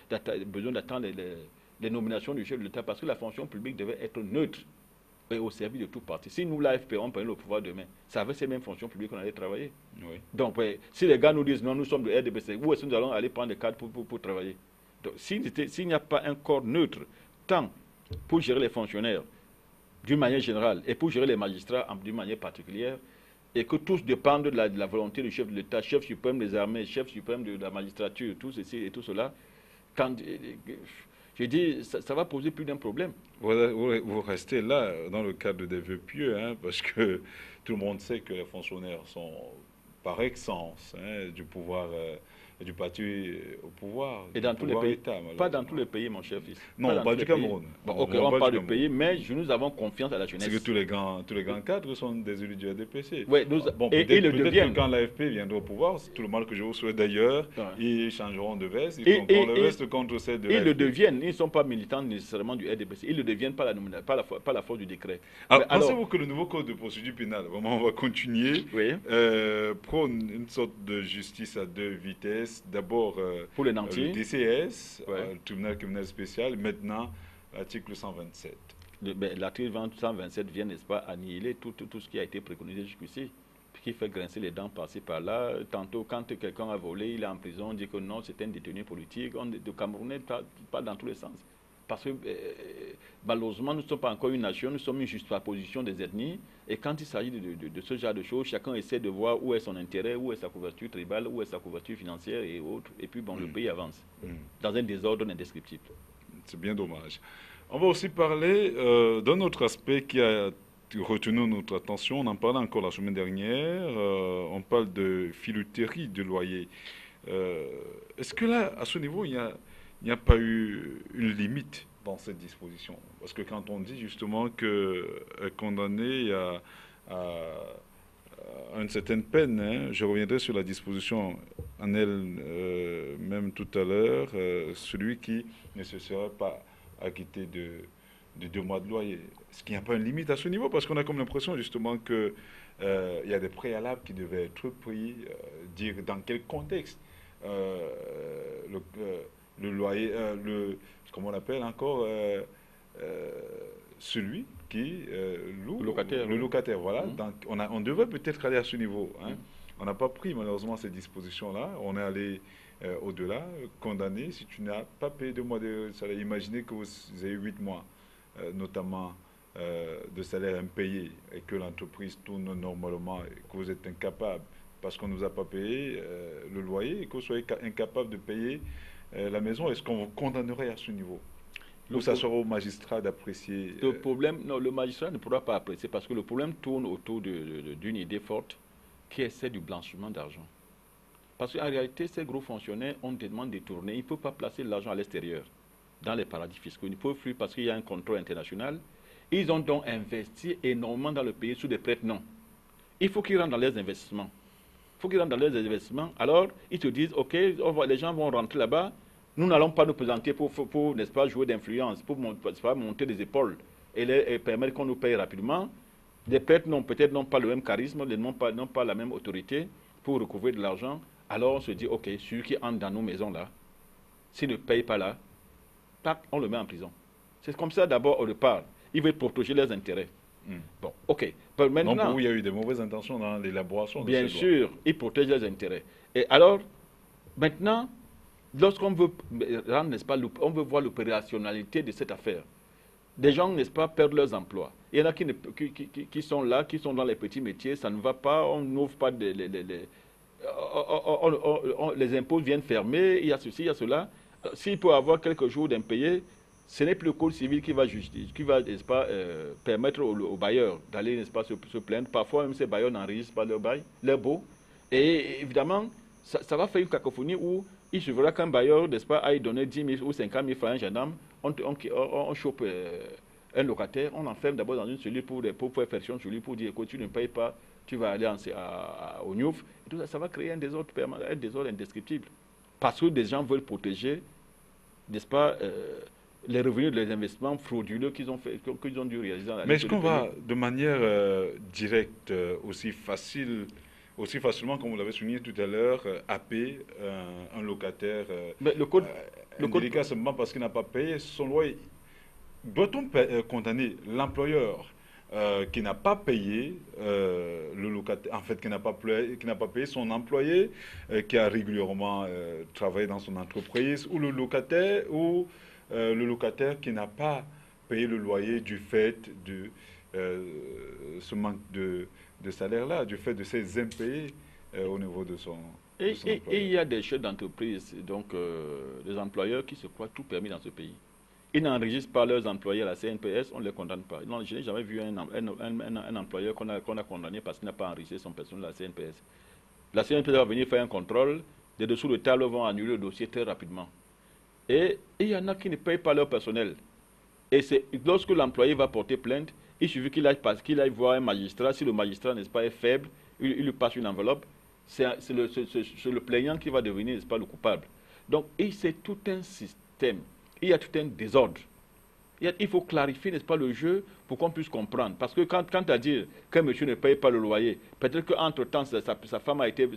d'attendre les nominations du chef de l'État, parce que la fonction publique devait être neutre. et au service de tout parti. Si nous, l'AFP, on prenait le pouvoir demain, c'est avec ces mêmes fonctions publiques qu'on allait travailler.
Oui.
Donc, ouais, si les gars nous disent non, nous sommes de RDPC, où est-ce que nous allons aller prendre des cadres pour travailler? Donc, s'il n'y a pas un corps neutre, tant pour gérer les fonctionnaires d'une manière générale et pour gérer les magistrats d'une manière particulière, et que tous dépendent de la volonté du chef de l'État, chef suprême des armées, chef suprême de la magistrature, tout ceci et tout cela, quand, je dis, ça va poser plus d'un problème.
Vous restez là dans le cadre des vœux pieux, hein, parce que tout le monde sait que les fonctionnaires sont par excellence du pouvoir, du parti au pouvoir,
Et
du
dans tous les
pouvoir
pays,
État,
pas dans tous les pays, mon cher fils.
non, pas du Cameroun.
Bon, ok, on parle du pays, mais nous avons confiance à la jeunesse.
C'est que tous les grands cadres sont des élus du RDPC.
Ouais,
Bon,
et
peut-être
ils le deviennent.
que quand l'AFP viendra au pouvoir, c'est tout le mal que je vous souhaite d'ailleurs,
Ouais.
ils changeront de veste, ils feront le veste contre celle de
l'AFP. Ils le
l'AFP.
deviennent, ils ne sont pas militants nécessairement du RDPC, ils le deviennent par la force du décret.
Alors, pensez-vous que le nouveau code de procédure pénale, vraiment on va continuer,
oui,
prône une sorte de justice à deux vitesses, d'abord
pour les nantis,
le DCS,
ouais.
le tribunal criminel spécial, maintenant l'article 127.
L'article 127 vient, n'est-ce pas, annihiler tout ce qui a été préconisé jusqu'ici, qui fait grincer les dents par-ci par-là. Tantôt, quand quelqu'un a volé, il est en prison, on dit que non, c'est un détenu politique. De Camerounais, pas dans tous les sens. Parce que malheureusement, nous ne sommes pas encore une nation, nous sommes une juxtaposition des ethnies. Et quand il s'agit de ce genre de choses, chacun essaie de voir où est son intérêt, où est sa couverture tribale, où est sa couverture financière et autres. Et puis, bon, le pays avance dans un désordre indescriptible.
C'est bien dommage. On va aussi parler d'un autre aspect qui a retenu notre attention. On en parlait encore la semaine dernière. On parle de filouterie de loyer. Est-ce que là, à ce niveau, il n'y a pas eu une limite dans cette disposition? Parce que quand on dit justement que condamné à une certaine peine, hein, je reviendrai sur la disposition en elle-même tout à l'heure, celui qui ne se serait pas acquitté de 2 mois de loyer. Est-ce qu'il n'y a pas une limite à ce niveau? Parce qu'on a comme l'impression justement qu'il y a des préalables qui devaient être pris, dire dans quel contexte le loyer, comment on l'appelle encore, celui qui loue, le locataire, voilà. Donc on devrait peut-être aller à ce niveau. Hein. On n'a pas pris malheureusement ces dispositions-là. On est allé au-delà, condamné si tu n'as pas payé 2 mois de salaire. Imaginez que vous avez 8 mois, notamment de salaire impayé, et que l'entreprise tourne normalement, et que vous êtes incapable, parce qu'on ne nous a pas payé le loyer, et que vous soyez incapable de payer la maison. Est-ce qu'on vous condamnerait à ce niveau? Ou ça sera au magistrat d'apprécier?
Le problème, non, le magistrat ne pourra pas apprécier, parce que le problème tourne autour d'une idée forte, qui est celle du blanchiment d'argent. Parce qu'en réalité, ces gros fonctionnaires ont des demandes détournées. Ils ne peuvent pas placer l'argent à l'extérieur, dans les paradis fiscaux. Ils ne peuvent plus parce qu'il y a un contrôle international. Ils ont donc investi énormément dans le pays sous des prête-noms. Il faut qu'ils rentrent dans leurs investissements. Il faut qu'ils rentrent dans leurs investissements. Alors, ils te disent, OK, les gens vont rentrer là-bas. Nous n'allons pas nous présenter pour n'est-ce pas, jouer d'influence, pour monter des épaules et permettre qu'on nous paye rapidement. Des prête-noms peut-être n'ont pas le même charisme, n'ont pas la même autorité pour recouvrir de l'argent. Alors on se dit, OK, celui qui entre dans nos maisons là, s'il ne paye pas là, tac, on le met en prison. C'est comme ça d'abord au départ. Ils veulent protéger leurs intérêts. Bon, OK.
Maintenant, donc, il y a eu des mauvaises intentions dans l'élaboration de
bien sûr, ils protègent leurs intérêts. Et alors, maintenant, lorsqu'on veut rendre, n'est-ce pas, on veut voir l'opérationnalité de cette affaire. Des gens, n'est-ce pas, perdent leurs emplois. Il y en a qui sont là, qui sont dans les petits métiers, ça ne va pas, on n'ouvre pas les impôts viennent fermer, il y a ceci, il y a cela. S'il peut avoir quelques jours d'impayés, ce n'est plus le code civil qui va n'est-ce pas, permettre aux bailleurs d'aller, n'est-ce pas, se plaindre. Parfois, même ces bailleurs n'enregistrent pas leur baux. Et évidemment, ça va faire une cacophonie où il suffira qu'un bailleur, n'est-ce pas, aille donner 10 000 ou 50 000 francs à un gendarme, on chope un locataire, on l'enferme d'abord dans une cellule pour faire pression sur lui, pour dire, écoute, tu ne payes pas, tu vas aller au Niouf. Et tout ça, ça va créer un désordre permanent, un désordre indescriptible. Parce que des gens veulent protéger, n'est-ce pas, les revenus de les investissements frauduleux qu'ils ont dû réaliser dans la.
Mais est-ce qu'on va, de manière directe, aussi facilement, comme vous l'avez souligné tout à l'heure, happer un locataire délicat seulement parce qu'il n'a pas payé son loyer? Doit-on condamner l'employeur qui n'a pas payé le locataire, en fait, qui n'a pas payé son employé, qui a régulièrement travaillé dans son entreprise, ou le locataire qui n'a pas payé le loyer du fait de ce manque de salaire-là, du fait de ses impayés au niveau de son
Et
employeur.
il y a des chefs d'entreprise, donc des employeurs qui se croient tout permis dans ce pays. Ils n'enregistrent pas leurs employés à la CNPS, on ne les condamne pas. Non, je n'ai jamais vu un employeur qu'on a condamné parce qu'il n'a pas enregistré son personnel à la CNPS. La CNPS va venir faire un contrôle, des dessous de table vont annuler le dossier très rapidement. Et il y en a qui ne payent pas leur personnel. Et c'est lorsque l'employé va porter plainte, il suffit qu'il aille voir un magistrat. Si le magistrat, n'est-ce pas, est faible, il lui passe une enveloppe. C'est le plaignant qui va devenir, n'est-ce pas, le coupable. Donc, c'est tout un système. Il y a tout un désordre. Il faut clarifier, n'est-ce pas, le jeu pour qu'on puisse comprendre. Parce que quand à dire qu'un monsieur ne paye pas le loyer, peut-être qu'entre-temps, sa femme a été,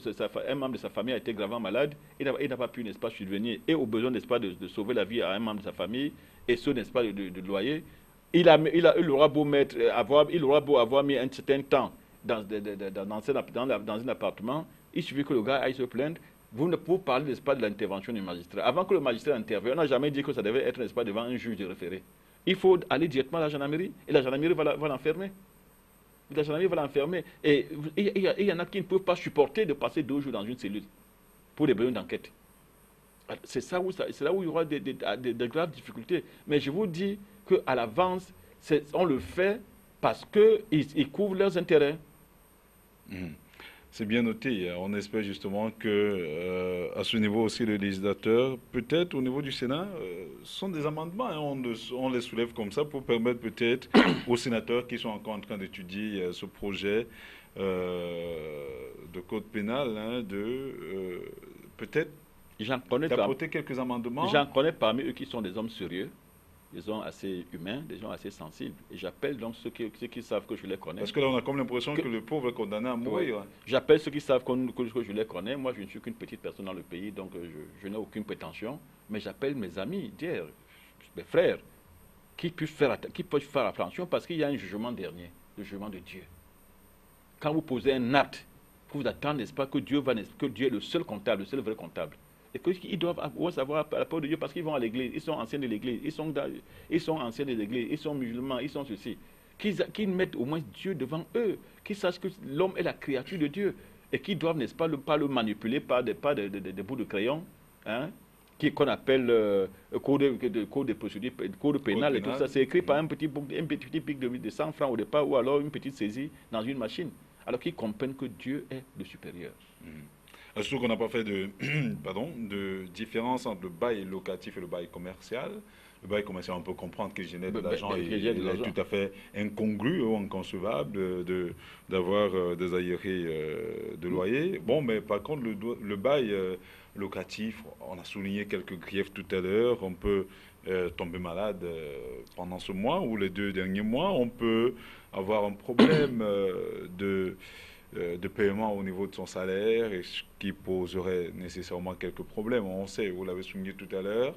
un membre de sa famille a été gravement malade, il n'a pas pu, n'est-ce pas, subvenir et au besoin, n'est-ce pas, de sauver la vie à un membre de sa famille, et ce, n'est-ce pas, de loyer. Il aura beau avoir mis un certain temps dans un appartement, il suffit que le gars aille se plaindre. Vous parlez, n'est-ce pas, de l'intervention du magistrat. Avant que le magistrat intervienne, on n'a jamais dit que ça devait être, n'est-ce pas, devant un juge de référé. Il faut aller directement à la gendarmerie et la gendarmerie va l'enfermer. La gendarmerie va l'enfermer. Et il y en a qui ne peuvent pas supporter de passer 2 jours dans une cellule pour des besoins d'enquête. C'est là où il y aura des graves difficultés. Mais je vous dis qu'à l'avance, on le fait parce qu'ils couvrent leurs intérêts.
C'est bien noté. On espère justement que à ce niveau aussi, le législateur, peut-être au niveau du Sénat, ce sont des amendements. Hein, on les soulève comme ça pour permettre peut-être aux sénateurs qui sont encore en train d'étudier ce projet de code pénal, hein, peut-être d'apporter quelques amendements.
J'en connais parmi eux qui sont des hommes sérieux, des gens assez humains, des gens assez sensibles. Et j'appelle donc ceux qui savent que je les connais.
Parce que là, on a comme l'impression que le pauvre est condamné à mourir.
Oui. J'appelle ceux qui savent que je les connais. Moi, je ne suis qu'une petite personne dans le pays, donc je n'ai aucune prétention. Mais j'appelle mes amis, mes frères, qui peuvent faire attention parce qu'il y a un jugement dernier, le jugement de Dieu. Quand vous posez un acte, vous attendez, n'est-ce pas, que Dieu est le seul comptable, le seul vrai comptable. Et qu'ils doivent savoir la parole de Dieu parce qu'ils vont à l'église, ils sont anciens de l'église, ils sont anciens de l'église, ils sont musulmans, ils sont ceci. Qu'ils mettent au moins Dieu devant eux, qu'ils sachent que l'homme est la créature de Dieu et qu'ils doivent, n'est-ce pas, pas le manipuler par des bouts de crayon, hein, qu'on appelle code de procédure, code pénal et tout ça. C'est écrit par un petit pic de 100 francs au départ ou alors une petite saisie dans une machine. Alors qu'ils comprennent que Dieu est le supérieur.
Surtout qu'on n'a pas fait de différence entre le bail locatif et le bail commercial. Le bail commercial, on peut comprendre qu'il génère de l'argent et il est tout à fait incongru ou inconcevable d'avoir des aérés de loyer. Bon, mais par contre, le bail locatif, on a souligné quelques griefs tout à l'heure. On peut tomber malade pendant ce mois ou les 2 derniers mois. On peut avoir un problème de paiement au niveau de son salaire, et ce qui poserait nécessairement quelques problèmes. On sait, vous l'avez souligné tout à l'heure,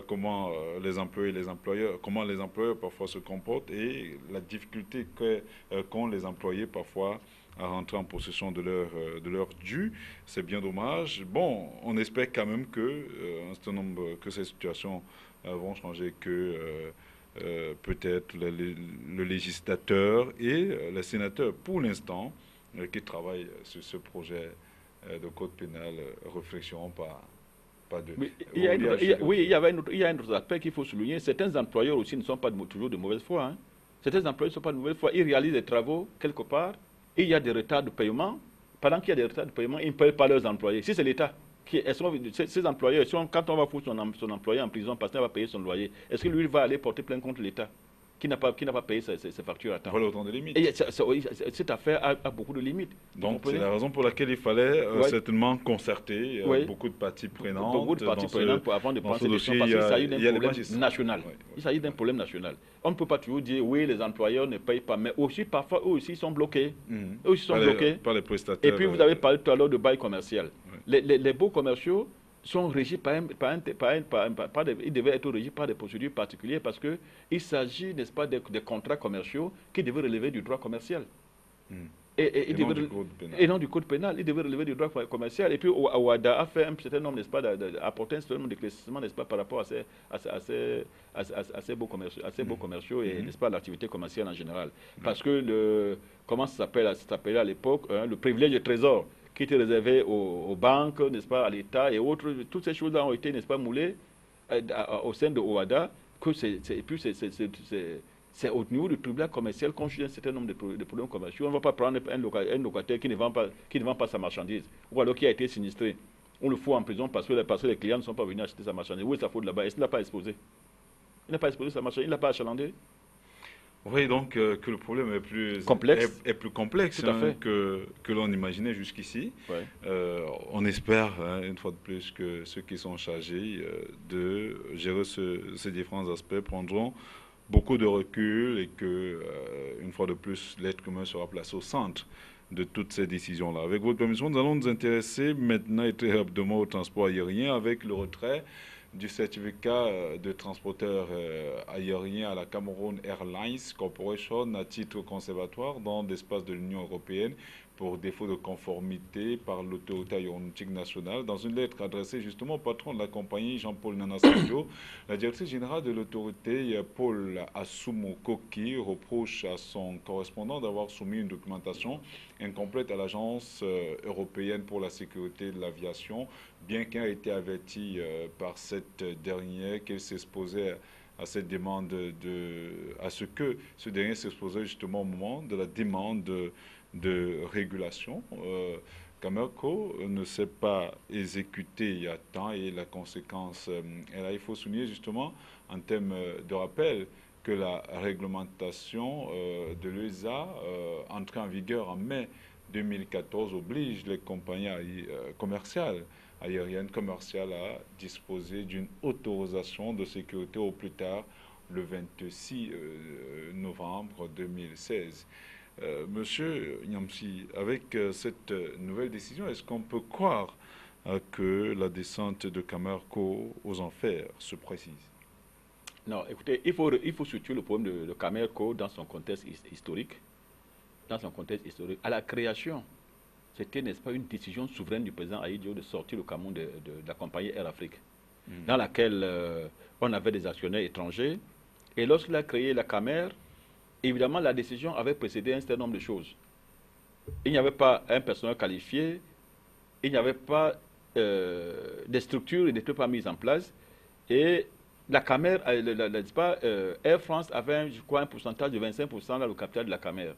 comment les employeurs parfois se comportent et la difficulté qu'ont les employés parfois à rentrer en possession de leur dû. C'est bien dommage. Bon, on espère quand même que ces situations vont changer, que peut-être le législateur et les sénateurs, pour l'instant, qui travaillent sur ce projet de code pénal, réfléchiront pas de...
Il y a un autre aspect qu'il faut souligner. Certains employeurs aussi ne sont pas toujours de mauvaise foi. Hein. Certains employeurs ne sont pas de mauvaise foi. Ils réalisent des travaux quelque part et il y a des retards de paiement. Pendant qu'il y a des retards de paiement, ils ne payent pas leurs employés. Si c'est l'État, ces employeurs, quand on va foutre son employé en prison parce qu'il va payer son loyer, est-ce que lui va aller porter plainte contre l'État qui n'a pas payé ses factures à temps?
Voilà autant de limites.
Et cette affaire a beaucoup de limites.
Donc c'est la raison pour laquelle il fallait certainement concerter beaucoup de parties prenantes.
Beaucoup de parties prenantes avant de prendre ces décisions, parce qu'il s'agit d'un problème national. Il s'agit d'un problème national. On ne peut pas toujours dire oui, les employeurs ne payent pas, mais aussi parfois eux aussi sont bloqués. Eux aussi sont bloqués.
Par les prestataires.
Et puis vous avez parlé tout à l'heure de bail commercial. Les baux commerciaux, sont régis ils devaient être régis par des procédures particulières parce qu'il s'agit, n'est-ce pas, des contrats commerciaux qui devaient relever du droit commercial.
Et non du code pénal.
Et non du code pénal, il devait relever du droit commercial. Et puis Ouada a fait un certain nombre, n'est-ce pas, apporté un certain nombre d'éclaircissements, n'est-ce pas, par rapport à ces beaux commerciaux et, n'est-ce pas, l'activité commerciale en général. Parce que comment ça s'appelait à l'époque, hein, le privilège de trésor qui était réservé aux banques, n'est-ce pas, à l'État et autres, toutes ces choses-là ont été, n'est-ce pas, moulées au sein de Ouada, c'est au niveau du tribunal commercial qu'on juge un certain nombre de problèmes commerciaux. On ne va pas prendre un locataire qui ne vend pas sa marchandise, ou alors qui a été sinistré. On le fout en prison parce que les clients ne sont pas venus acheter sa marchandise. Où est sa faute là-bas? Est-ce qu'il n'a pas exposé? Il n'a pas exposé sa marchandise, il n'a pas achalandé.
Vous voyez donc que le problème est plus complexe hein, que l'on imaginait jusqu'ici.
Ouais.
On espère, hein, une fois de plus, que ceux qui sont chargés de gérer ces différents aspects prendront beaucoup de recul et que, une fois de plus, l'être commun sera placé au centre de toutes ces décisions-là. Avec votre permission, nous allons nous intéresser maintenant et très rapidement au transport aérien avec le retrait du certificat de transporteur aérien à la Cameroun Airlines Corporation à titre conservatoire dans l'espace de l'Union européenne pour défaut de conformité par l'autorité aéronautique nationale. Dans une lettre adressée justement au patron de la compagnie, Jean-Paul Nanasadio, la directrice générale de l'autorité, Paul Asumo Koki, reproche à son correspondant d'avoir soumis une documentation incomplète à l'Agence européenne pour la sécurité de l'aviation, bien qu'il ait été averti par cette dernière qu'elle s'exposait à cette demande à ce que ce dernier s'exposait justement au moment de la demande de régulation. Camerco ne s'est pas exécuté à temps et la conséquence est là. Il faut souligner justement en termes de rappel que la réglementation de l'ESA entrée en vigueur en mai 2014 oblige les compagnies commerciales aérienne commerciale à disposer d'une autorisation de sécurité au plus tard le 26 novembre 2016. Monsieur Nyamsi, avec cette nouvelle décision, est-ce qu'on peut croire que la descente de Camerco aux enfers se précise?
Non, écoutez, il faut situer le problème de Camerco dans son contexte historique. Dans son contexte historique, à la création, c'était, n'est-ce pas, une décision souveraine du président Ahidjo de sortir le Cameroun de la compagnie Air Afrique, dans laquelle on avait des actionnaires étrangers. Et lorsqu'il a créé la Camer, évidemment, la décision avait précédé un certain nombre de choses. Il n'y avait pas un personnel qualifié, il n'y avait pas des structures qui n'étaient pas mises en place. Et la Camer, Air France avait, je crois, un pourcentage de 25% dans le capital de la Camer.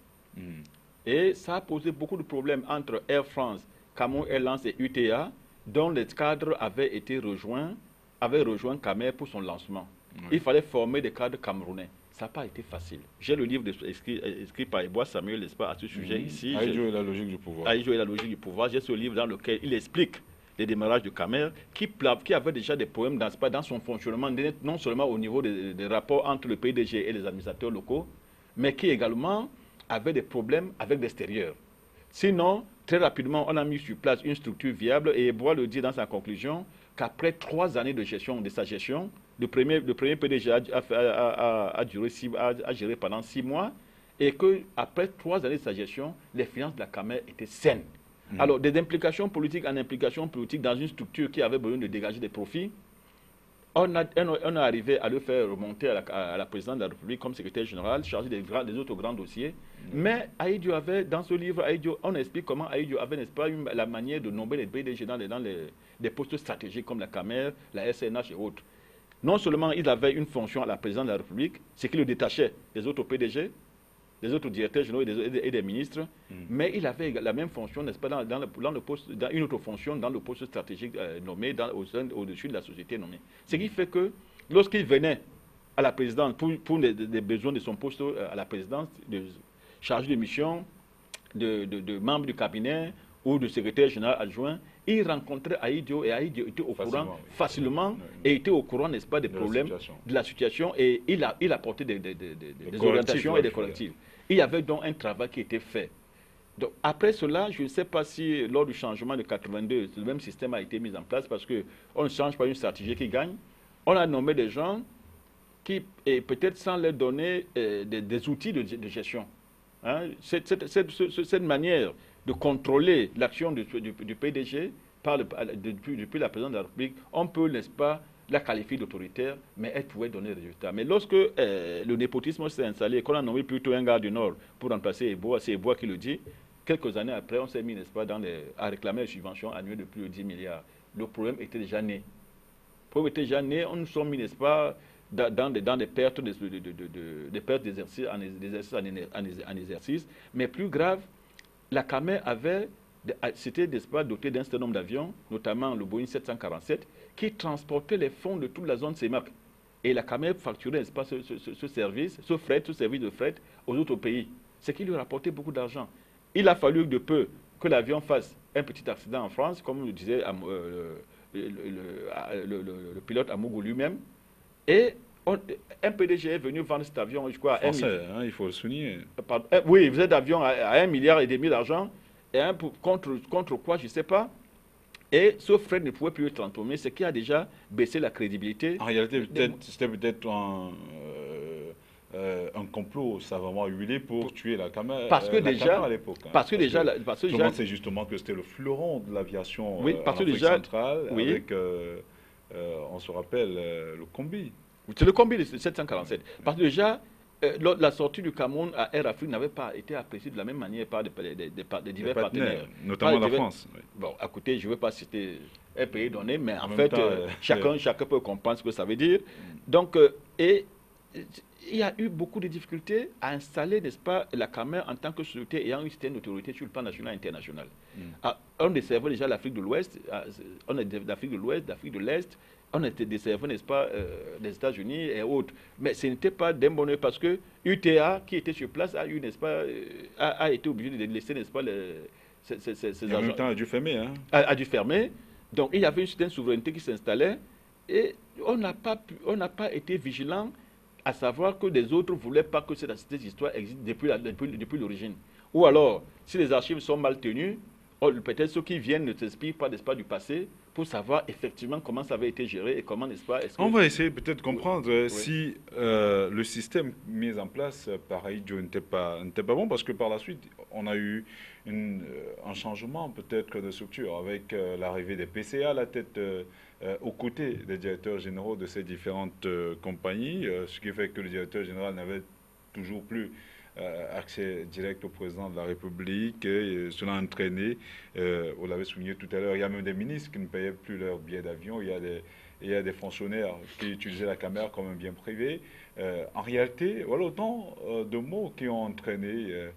Et ça a posé beaucoup de problèmes entre Air France, Cameroun Airlines et UTA, dont les cadres avaient rejoint Camer pour son lancement. Il fallait former des cadres camerounais. Ça n'a pas été facile. J'ai le livre écrit par Ebois Samuel, n'est-ce pas, à ce sujet ici.
Ahidjo et la logique du pouvoir.
Ahidjo et la logique du pouvoir. J'ai ce livre dans lequel il explique les démarrages de Camer, qui avait déjà des problèmes dans son fonctionnement, non seulement au niveau des rapports entre le PDG et les administrateurs locaux, mais qui également avait des problèmes avec l'extérieur. Sinon, très rapidement, on a mis sur place une structure viable et Ebois le dit dans sa conclusion qu'après 3 années de sa gestion, le premier PDG a géré pendant 6 mois et qu'après 3 années de sa gestion, les finances de la Camer étaient saines. Alors, des implications politiques en implications politiques dans une structure qui avait besoin de dégager des profits, on a arrivé à le faire remonter à la présidente de la République comme secrétaire général, chargé des autres grands dossiers. Mais Ahidjo avait, dans ce livre, on explique comment Ahidjo avait, n'est-ce pas, la manière de nommer les PDG dans des postes stratégiques comme la Camer, la SNH et autres. Non seulement il avait une fonction à la présidente de la République, ce qui le détachait des autres PDG, des autres directeurs généraux et des ministres, mais il avait la même fonction, n'est-ce pas, dans une autre fonction dans le poste stratégique nommé au-dessus de la société nommée. Ce qui fait que lorsqu'il venait à la présidence pour des besoins de son poste à la présidence, de chargé de mission, de membre du cabinet ou de secrétaire général adjoint, il rencontrait Ahidjo et Ahidjo était au courant facilement et était au courant, n'est-ce pas, des problèmes de la situation et il apportait des orientations et des correctifs. Il y avait donc un travail qui était fait. Donc, après cela, je ne sais pas si lors du changement de 82, le même système a été mis en place parce qu'on ne change pas une stratégie qui gagne. On a nommé des gens qui, et peut-être sans leur donner des outils de gestion. Hein. Cette manière de contrôler l'action du PDG depuis la présidence de la République, on peut, n'est-ce pas, la qualifier d'autoritaire, mais elle pouvait donner des résultats. Mais lorsque le népotisme s'est installé et qu'on a nommé plutôt un gars du Nord pour remplacer Eboa, c'est Eboa qui le dit, quelques années après, on s'est mis, n'est-ce pas, à réclamer des subventions annuelles de plus de 10 milliards. Le problème était déjà né. Le problème était déjà né, on nous sommes mis, n'est-ce pas, dans des pertes d'exercice en exercice. Mais plus grave, la CAMER c'était, n'est-ce pas, doté d'un certain nombre d'avions, notamment le Boeing 747, qui transportait les fonds de toute la zone CEMAC. Et la CAMER facturait, n'est-ce pas, ce service de fret aux autres pays. Ce qui lui rapportait beaucoup d'argent. Il a fallu de peu que l'avion fasse un petit accident en France, comme le disait le pilote Amougou lui-même. Et un PDG est venu vendre cet avion, je crois,
français, il faut le souligner.
Oui, vous êtes d'avion à 1,5 milliard d'argent, et contre quoi, je ne sais pas. Et ce fret ne pouvait plus être transformé, ce qui a déjà baissé la crédibilité.
En réalité, c'était peut-être un complot savamment huilé pour tuer la CAMER à l'époque.
Parce que déjà,
c'est justement que c'était le fleuron de l'aviation
oui,
en Afrique centrale, oui. Avec, on se rappelle, le combi.
C'est le combi de 747. Parce que déjà, la sortie du Cameroun à Air Afrique n'avait pas été appréciée de la même manière par des divers partenaires.
Notamment la France. Oui.
Bon, écoutez, je ne veux pas citer un pays donné, mais en fait, chacun peut comprendre ce que ça veut dire. Donc, il y a eu beaucoup de difficultés à installer, n'est-ce pas, la CAMER en tant que société ayant une certaine autorité sur le plan national et international. On desservait déjà l'Afrique de l'Ouest, on est d'Afrique de l'Ouest, d'Afrique de l'Est, on était desservé, n'est-ce pas, des États-Unis et autres. Mais ce n'était pas d'un bonheur parce que UTA, qui était sur place, a eu, n'est-ce pas, a été obligé de laisser, n'est-ce pas, ces
agents. En même temps, a dû fermer. Hein.
A dû fermer. Donc, il y avait une certaine souveraineté qui s'installait et on n'a pas été vigilant à savoir que les autres ne voulaient pas que cette histoire existe depuis l'origine. Ou alors, si les archives sont mal tenues, peut-être ceux qui viennent ne s'inspirent pas, n'est-ce pas, du passé pour savoir effectivement comment ça avait été géré et comment, n'est-ce pas...
On va essayer peut-être de comprendre si le système mis en place par Aïdjo n'était pas bon, parce que par la suite, on a eu un changement peut-être de structure avec l'arrivée des PCA à la tête... aux côtés des directeurs généraux de ces différentes compagnies, ce qui fait que le directeur général n'avait toujours plus accès direct au président de la République. Et cela a entraîné, on l'avait souligné tout à l'heure, il y a même des ministres qui ne payaient plus leurs billets d'avion, il y a des fonctionnaires qui utilisaient la caméra comme un bien privé. En réalité, voilà autant de mots qui ont entraîné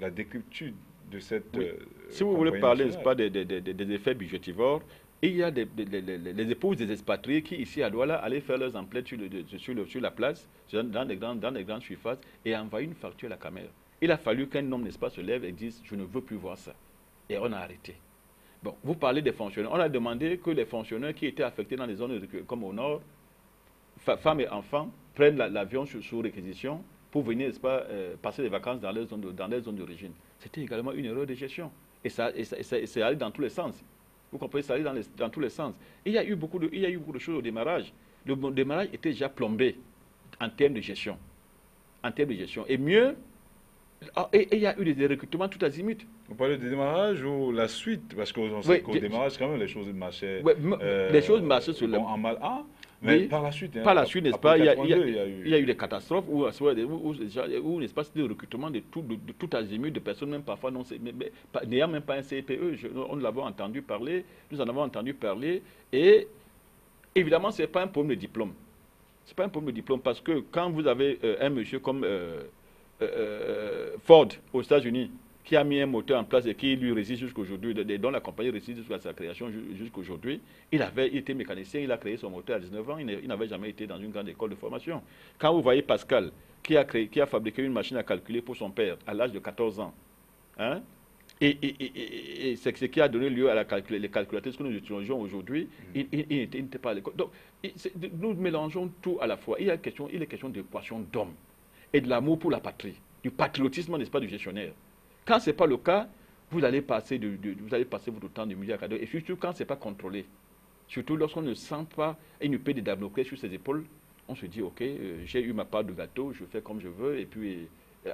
la décryptude de cette...
Oui. Si vous voulez parler, n'est-ce pas, des effets budgétivores, il y a les épouses des expatriés qui, ici à Douala, allaient faire leurs emplettes sur la place, dans les grandes surfaces, et envoyer une facture à la caméra. Il a fallu qu'un homme, n'est-ce pas, se lève et dise « je ne veux plus voir ça ». Et on a arrêté. Bon, vous parlez des fonctionnaires. On a demandé que les fonctionnaires qui étaient affectés dans les zones comme au nord, femmes et enfants, prennent l'avion sous réquisition pour venir, n'est-ce pas, passer des vacances dans les zones d'origine. C'était également une erreur de gestion. Et ça allait dans tous les sens. Vous comprenez, ça allait dans tous les sens. Il y a eu beaucoup de choses au démarrage. Le démarrage était déjà plombé en termes de gestion. Et mieux, il y a eu des recrutements tout azimut.
Vous parlez du démarrage ou la suite? Parce qu'on sait qu'au démarrage, quand même, les choses marchaient.
Les choses marchaient sur
en mal A. Mais par la suite,
par la suite, n'est-ce pas, il y a eu des catastrophes où n'est-ce pas, c'était le recrutement de tout azimut, de personnes même parfois n'ayant même pas un CPE. Nous l'avons entendu parler, nous en avons entendu parler. Et évidemment, ce n'est pas un problème de diplôme. Ce n'est pas un problème de diplôme parce que quand vous avez un monsieur comme Ford aux États-Unis, qui a mis un moteur en place et qui lui résiste jusqu'aujourd'hui, dont la compagnie résiste jusqu'à sa création jusqu'aujourd'hui. Il était mécanicien, il a créé son moteur à 19 ans, il n'avait jamais été dans une grande école de formation. Quand vous voyez Pascal, qui a fabriqué une machine à calculer pour son père à l'âge de 14 ans, hein, et c'est ce qui a donné lieu à les calculatrices que nous utilisons aujourd'hui, il n'était pas à l'école. Donc, nous mélangeons tout à la fois. Il est question d'équation d'homme et de l'amour pour la patrie, du patriotisme, n'est-ce pas, du gestionnaire. Quand ce n'est pas le cas, vous allez passer votre temps de midi à 14 heures. Et surtout quand ce n'est pas contrôlé. Surtout lorsqu'on ne sent pas une paix de Damoclès sur ses épaules, on se dit, ok, j'ai eu ma part de gâteau, je fais comme je veux, et puis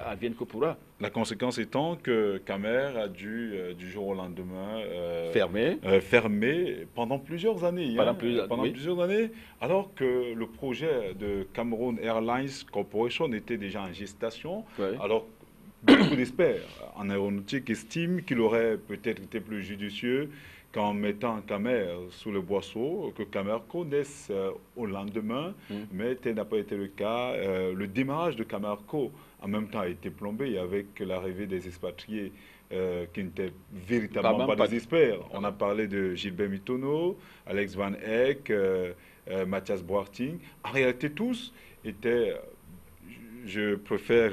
advienne que pourra.
La conséquence étant que Camer a dû, du jour au lendemain, fermer pendant plusieurs années.
Pendant
plusieurs années, alors que le projet de Cameroon Airlines Corporation était déjà en gestation.
Oui.
Alors, beaucoup d'experts en aéronautique estiment qu'il aurait peut-être été plus judicieux qu'en mettant Camer sous le boisseau, que Camer connaisse au lendemain, mais tel n'a pas été le cas. Le démarrage de Camerco, en même temps, a été plombé avec l'arrivée des expatriés qui n'étaient véritablement pas des experts. On a parlé de Gilbert Mitono, Alex Van Eyck, Mathias Boarting. En réalité, tous étaient... Je préfère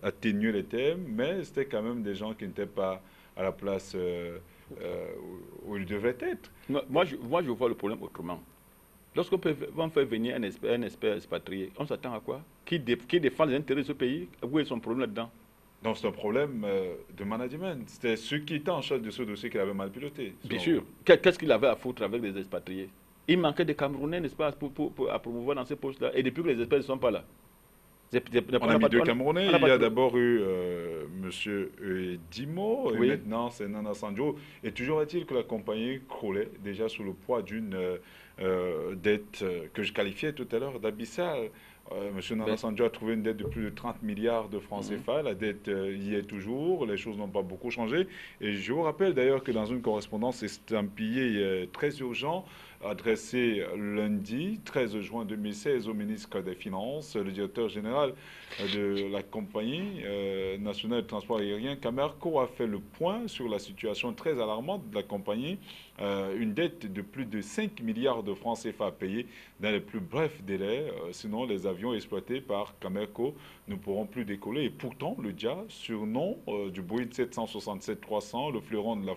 atténuer les thèmes, mais c'était quand même des gens qui n'étaient pas à la place où ils devraient être.
Moi, je vois le problème autrement. Lorsqu'on fait venir un expert expatrié, on s'attend à quoi? Qui défend les intérêts de ce pays? Où est son problème là-dedans?
Donc c'est un problème de management. C'était ceux qui étaient en charge de ce dossier qui l'avaient mal piloté.
Bien sûr. Qu'est-ce qu'il avait à foutre avec les expatriés? Il manquait des Camerounais, n'est-ce pas, à promouvoir dans ces postes-là. Et depuis que les experts ne sont pas là.
On a mis deux Camerounais. Il y a d'abord eu M. Dimo,
oui.
Et maintenant c'est Nana Sanjo. Et toujours est-il que la compagnie croulait déjà sous le poids d'une dette que je qualifiais tout à l'heure d'abyssale. M. Nana Sanjo a trouvé une dette de plus de 30 milliards de francs CFA. La dette y est toujours. Les choses n'ont pas beaucoup changé. Et je vous rappelle d'ailleurs que dans une correspondance estampillée très urgente, adressé lundi 13 juin 2016 au ministre des Finances, le directeur général de la compagnie nationale de transport aérien, Camerco, a fait le point sur la situation très alarmante de la compagnie. Une dette de plus de 5 milliards de francs CFA à payer dans les plus brefs délais. Sinon, les avions exploités par Camerco ne pourront plus décoller. Et pourtant, le DIA, surnom du Boeing 767-300, le fleuron de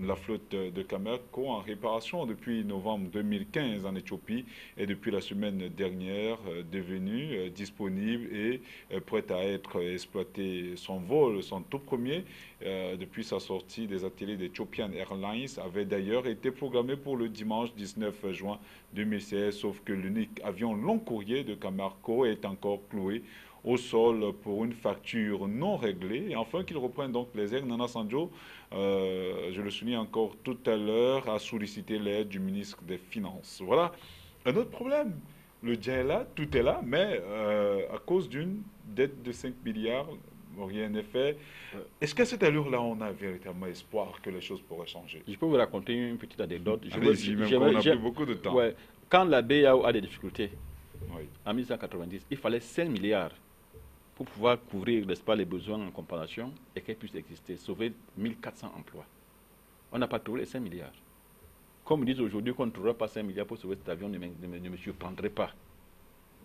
la flotte de Camerco, en réparation depuis novembre 2015 en Éthiopie, et depuis la semaine dernière devenu disponible et prêt à être exploité. Son vol, son tout premier, depuis sa sortie des ateliers d'Ethiopian Airlines, avait d'ailleurs été programmé pour le dimanche 19 juin 2016, sauf que l'unique avion long courrier de Camerco est encore cloué au sol pour une facture non réglée, et enfin qu'il reprenne donc les airs. Nana Sanjo, je le souligne encore tout à l'heure, a sollicité l'aide du ministre des Finances. Voilà un autre problème. Le dia est là, tout est là, mais à cause d'une dette de 5 milliards, rien n'est fait. Est-ce qu'à cette allure-là, on a véritablement espoir que les choses pourraient changer?
Je peux vous raconter une petite anecdote.
Allez-y, même qu'on n'a plus beaucoup de temps.
Ouais. Quand la BAO a des difficultés,
oui,
en 1990, il fallait 5 milliards pour pouvoir couvrir, n'est-ce pas, les besoins en comparaison et qu'elle puisse exister, sauver 1400 emplois. On n'a pas trouvé les 5 milliards. Comme ils disent aujourd'hui qu'on ne trouvera pas 5 milliards pour sauver cet avion, ne me surprendrait pas.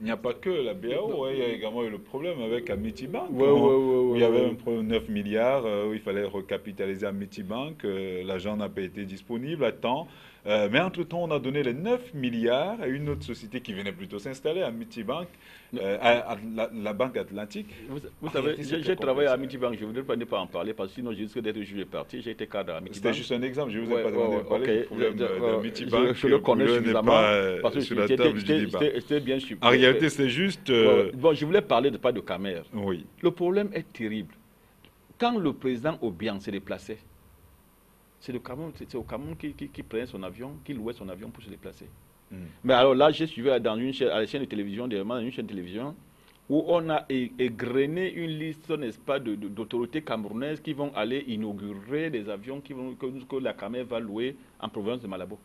Il n'y a pas que la BAO, il y a également eu le problème avec Amity Bank,
où
il y avait un problème de 9 milliards, où il fallait recapitaliser Amity Bank, l'argent n'a pas été disponible à temps. Mais entre-temps, on a donné les 9 milliards à une autre société qui venait plutôt s'installer, Amity Bank, à la Banque Atlantique.
Vous savez, j'ai travaillé à Amity Bank, je ne voudrais pas en parler, parce que sinon je risque d'être jugé parti. J'ai été cadre à Amity Bank.
C'était juste un exemple, je ne vous ai pas demandé de parler du problème d'Amity Bank.
Je le connais suffisamment, parce que
sur la table du débat.
C'était bien sûr.
En réalité, c'est juste...
Bon, je voulais parler pas de Camer.
Oui.
Le problème est terrible. Quand le président Obiang s'est déplacé, c'est au Cameroun qui prenait son avion, qui louait son avion pour se déplacer. Mais alors là, j'ai suivi à la chaîne de télévision, dans une chaîne de télévision, où on a égrené une liste, n'est-ce pas, d'autorités camerounaises qui vont aller inaugurer des avions que la Camer va louer en provenance de Malabo.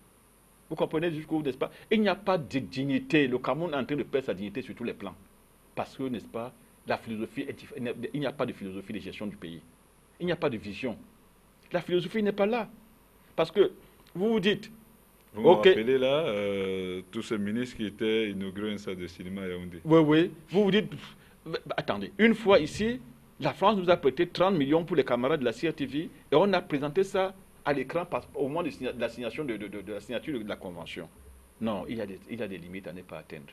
Vous comprenez jusqu'où, n'est-ce pas? Il n'y a pas de dignité. Le Cameroun est en train de perdre sa dignité sur tous les plans. Parce que, n'est-ce pas, la philosophie est différente. Il n'y a pas de philosophie de gestion du pays. Il n'y a pas de vision. La philosophie n'est pas là. Parce que vous vous dites...
Vous me rappelez là, tous ces ministres qui étaient inaugurés une salle de cinéma à Yaoundé.
Oui, oui. Vous vous dites... Attendez, une fois ici, la France nous a prêté 30 millions pour les camarades de la CRTV et on a présenté ça à l'écran au moment de la signature de la convention. Non, il y a des limites à ne pas atteindre.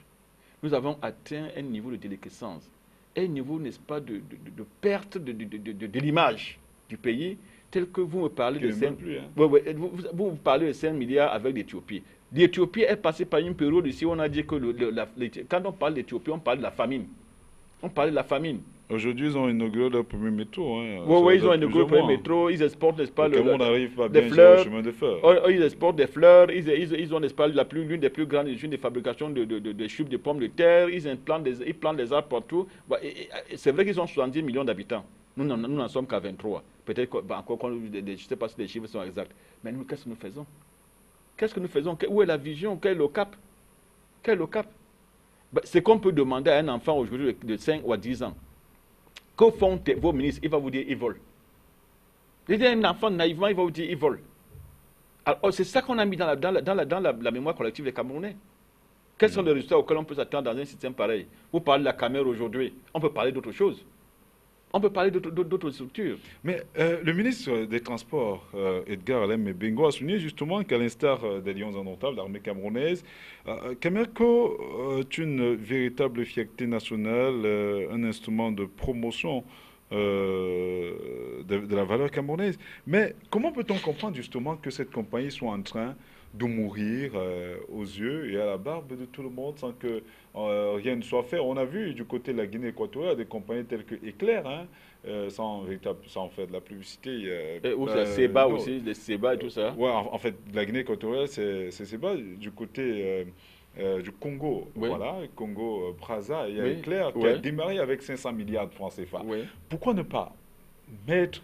Nous avons atteint un niveau de déliquescence, un niveau, n'est-ce pas, de perte de l'image du pays, tel que vous me parlez de 5, vous parlez de 5 milliards avec l'Éthiopie. L'Éthiopie est passée par une période ici où on a dit que quand on parle d'Éthiopie, on parle de la famine. On parle de la famine.
Aujourd'hui, ils ont inauguré leur premier métro. Hein,
oui, ils ont inauguré leur premier métro. Ils exportent, n'est-ce pas,
le n'arrive pas bien sur le chemin de fer.
Ils exportent des fleurs. Ils ont, n'est-ce pas, l'une des plus grandes usines de fabrication de chutes de pommes de terre. Ils plantent des arbres partout. C'est vrai qu'ils ont 70 millions d'habitants. Nous n'en sommes qu'à 23. Peut-être encore, je ne sais pas si les chiffres sont exacts. Mais nous, qu'est-ce que nous faisons? Qu'est-ce que nous faisons? Où est la vision? Quel est le cap? Quel est le cap? C'est qu'on peut demander à un enfant aujourd'hui de 5 ou à 10 ans. Que font vos ministres? Il va vous dire ils volent. Un enfant naïvement, il va vous dire ils volent. Alors, c'est ça qu'on a mis dans la mémoire collective des Camerounais. Quels sont les résultats auxquels on peut s'attendre dans un système pareil? Vous parlez de la caméra aujourd'hui. On peut parler d'autre chose. On peut parler d'autres structures.
Mais le ministre des Transports, Edgar Alem Bengo, a souligné justement qu'à l'instar des Lions indomptables, l'armée camerounaise, Camerco est une véritable fierté nationale, un instrument de promotion de la valeur camerounaise. Mais comment peut-on comprendre justement que cette compagnie soit en train de mourir aux yeux et à la barbe de tout le monde sans que rien ne soit fait? On a vu du côté de la Guinée équatoriale des compagnies telles que Éclair, hein, sans faire de la publicité.
La Seba aussi, les Seba et tout ça.
Ouais, en fait, la Guinée équatoriale, c'est Seba. Du côté du Congo, oui. Voilà, Congo Brazza, il y a Éclair qui a démarré avec 500 milliards de francs CFA. Oui. Pourquoi ne pas mettre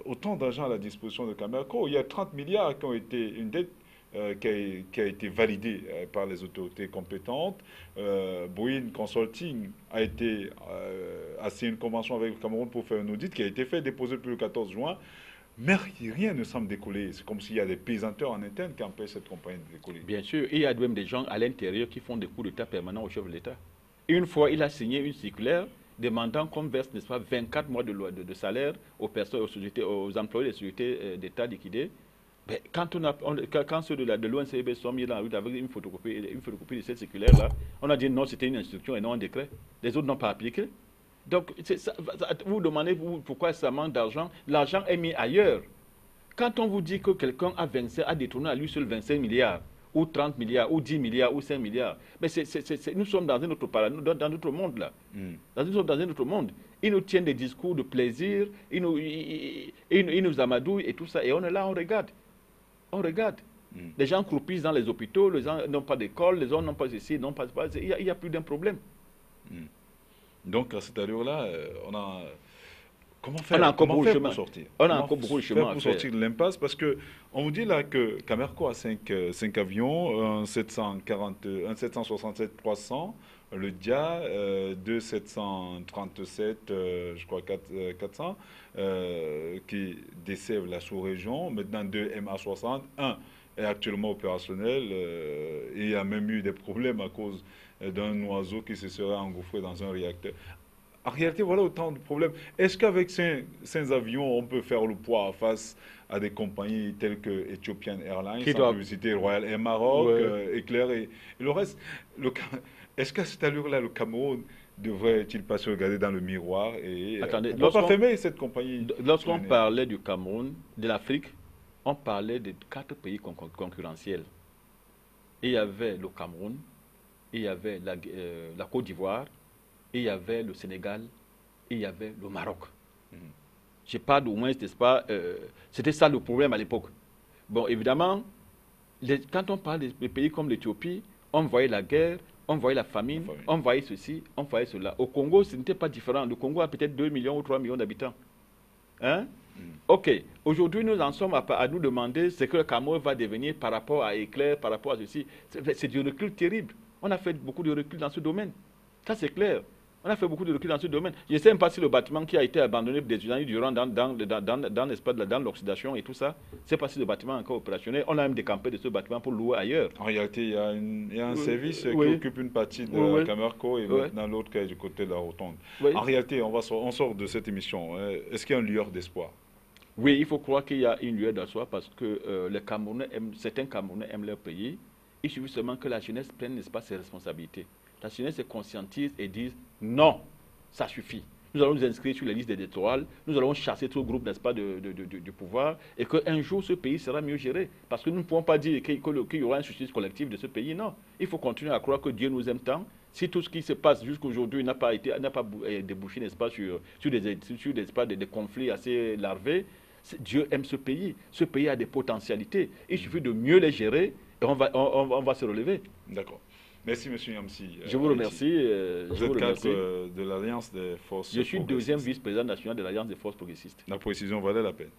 autant d'argent à la disposition de Camerco? Il y a 30 milliards qui ont été une dette qui a été validée par les autorités compétentes. Bouygues Consulting a signé une convention avec le Cameroun pour faire un audit qui a été fait, déposé depuis le 14 juin. Mais rien ne semble décoller. C'est comme s'il y a des pesanteurs en interne qui empêchent cette compagnie de décoller.
Bien sûr, il y a même des gens à l'intérieur qui font des coups d'État permanents au chef de l'État. Une fois, il a signé une circulaire demandant qu'on verse, n'est-ce pas, 24 mois de salaire aux personnes, aux employés des sociétés d'État liquidées. Mais quand ceux de l'ONCB sont mis dans la rue avec une photocopie de cette circulaire-là, on a dit non, c'était une instruction et non un décret. Les autres n'ont pas appliqué. Donc, vous vous demandez pourquoi ça manque d'argent. L'argent est mis ailleurs. Quand on vous dit que quelqu'un a détourné à lui seul 25 milliards, ou 30 milliards, ou 10 milliards, ou 5 milliards, mais nous sommes dans un autre dans notre monde là. Nous sommes dans un autre monde. Ils nous tiennent des discours de plaisir, ils nous amadouillent et tout ça, et on est là, on regarde. On regarde. Les gens croupissent dans les hôpitaux, les gens n'ont pas d'école, les gens n'ont pas ceci, n'ont pas il n'y a plus d'un problème.
Donc, à cette allure-là, on a... Comment
faire, on a encore beaucoup de chemin
pour sortir?
On a encore beaucoup de chemin à faire.
Pour sortir de l'impasse, parce qu'on vous dit là que Camerco a 5 avions, un 767-300, le DIA, 2 737, je crois 400, qui desservent la sous-région, maintenant 2 MA60, un est actuellement opérationnel, et il y a même eu des problèmes à cause d'un oiseau qui se serait engouffré dans un réacteur. En réalité, voilà autant de problèmes. Est-ce qu'avec ces avions, on peut faire le poids face à des compagnies telles que Ethiopian Airlines, sans publicité, Royal Air Maroc, Éclair et le reste? Est-ce qu'à cette allure-là, le Cameroun devrait-il pas se regarder dans le miroir et
attendez,
ne pas fermer cette compagnie?
Lorsqu'on parlait du Cameroun, de l'Afrique, on parlait de 4 pays concurrentiels. Il y avait le Cameroun, il y avait la Côte d'Ivoire, il y avait le Sénégal, et il y avait le Maroc. Je parle au moins, n'est-ce pas, c'était ça le problème à l'époque. Bon, évidemment, quand on parle des pays comme l'Éthiopie, on voyait la guerre, on voyait la famine, on voyait ceci, on voyait cela. Au Congo, ce n'était pas différent. Le Congo a peut-être 2 millions ou 3 millions d'habitants. Hein? Ok, aujourd'hui, nous en sommes à nous demander ce que le Cameroun va devenir par rapport à Éclair, par rapport à ceci. C'est du recul terrible. On a fait beaucoup de recul dans ce domaine. Ça, c'est clair. On a fait beaucoup de recul dans ce domaine. Je ne sais même pas si le bâtiment qui a été abandonné des années durant dans l'oxydation et tout ça, c'est pas si le bâtiment est encore opérationnel. On a même décampé de ce bâtiment pour louer ailleurs.
En réalité, il y a un service qui occupe une partie de Camerco et maintenant l'autre qui est du côté de la Rotonde. En réalité, on sort de cette émission. Est-ce qu'il y a une lueur d'espoir?
Oui, il faut croire qu'il y a une lueur d'espoir parce que certains Camerounais aiment leur pays. Il suffit seulement que la jeunesse prenne, n'est-ce pas, ses responsabilités. La jeunesse se conscientise et dise non, ça suffit. nous allons nous inscrire sur les listes électorales, nous allons chasser tout groupe, n'est-ce pas, du pouvoir, et qu'un jour ce pays sera mieux géré. Parce que nous ne pouvons pas dire qu'il y aura une justice collective de ce pays, non. Il faut continuer à croire que Dieu nous aime tant. Si tout ce qui se passe jusqu'aujourd'hui n'a pas débouché, n'est-ce pas, sur des conflits assez larvés, Dieu aime ce pays. Ce pays a des potentialités. Il suffit de mieux les gérer et on va se relever.
D'accord. Merci, M. Yamsi.
Je vous remercie.
Vous êtes cadre de l'Alliance des forces
progressistes. Je suis deuxième vice-président national de l'Alliance des forces progressistes.
La précision valait la peine.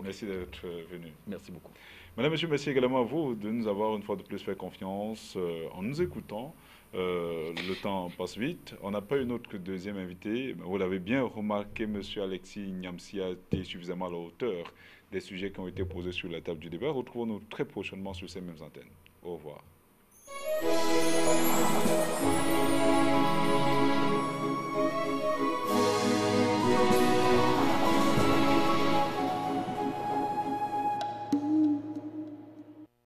Merci d'être venu.
Merci beaucoup.
Madame, Monsieur, merci également à vous de nous avoir une fois de plus fait confiance en nous écoutant. Le temps passe vite. On n'a pas eu notre deuxième invité. Vous l'avez bien remarqué, M. Alexis Nyamsi a été suffisamment à la hauteur des sujets qui ont été posés sur la table du débat. Retrouvons-nous très prochainement sur ces mêmes antennes. Au revoir.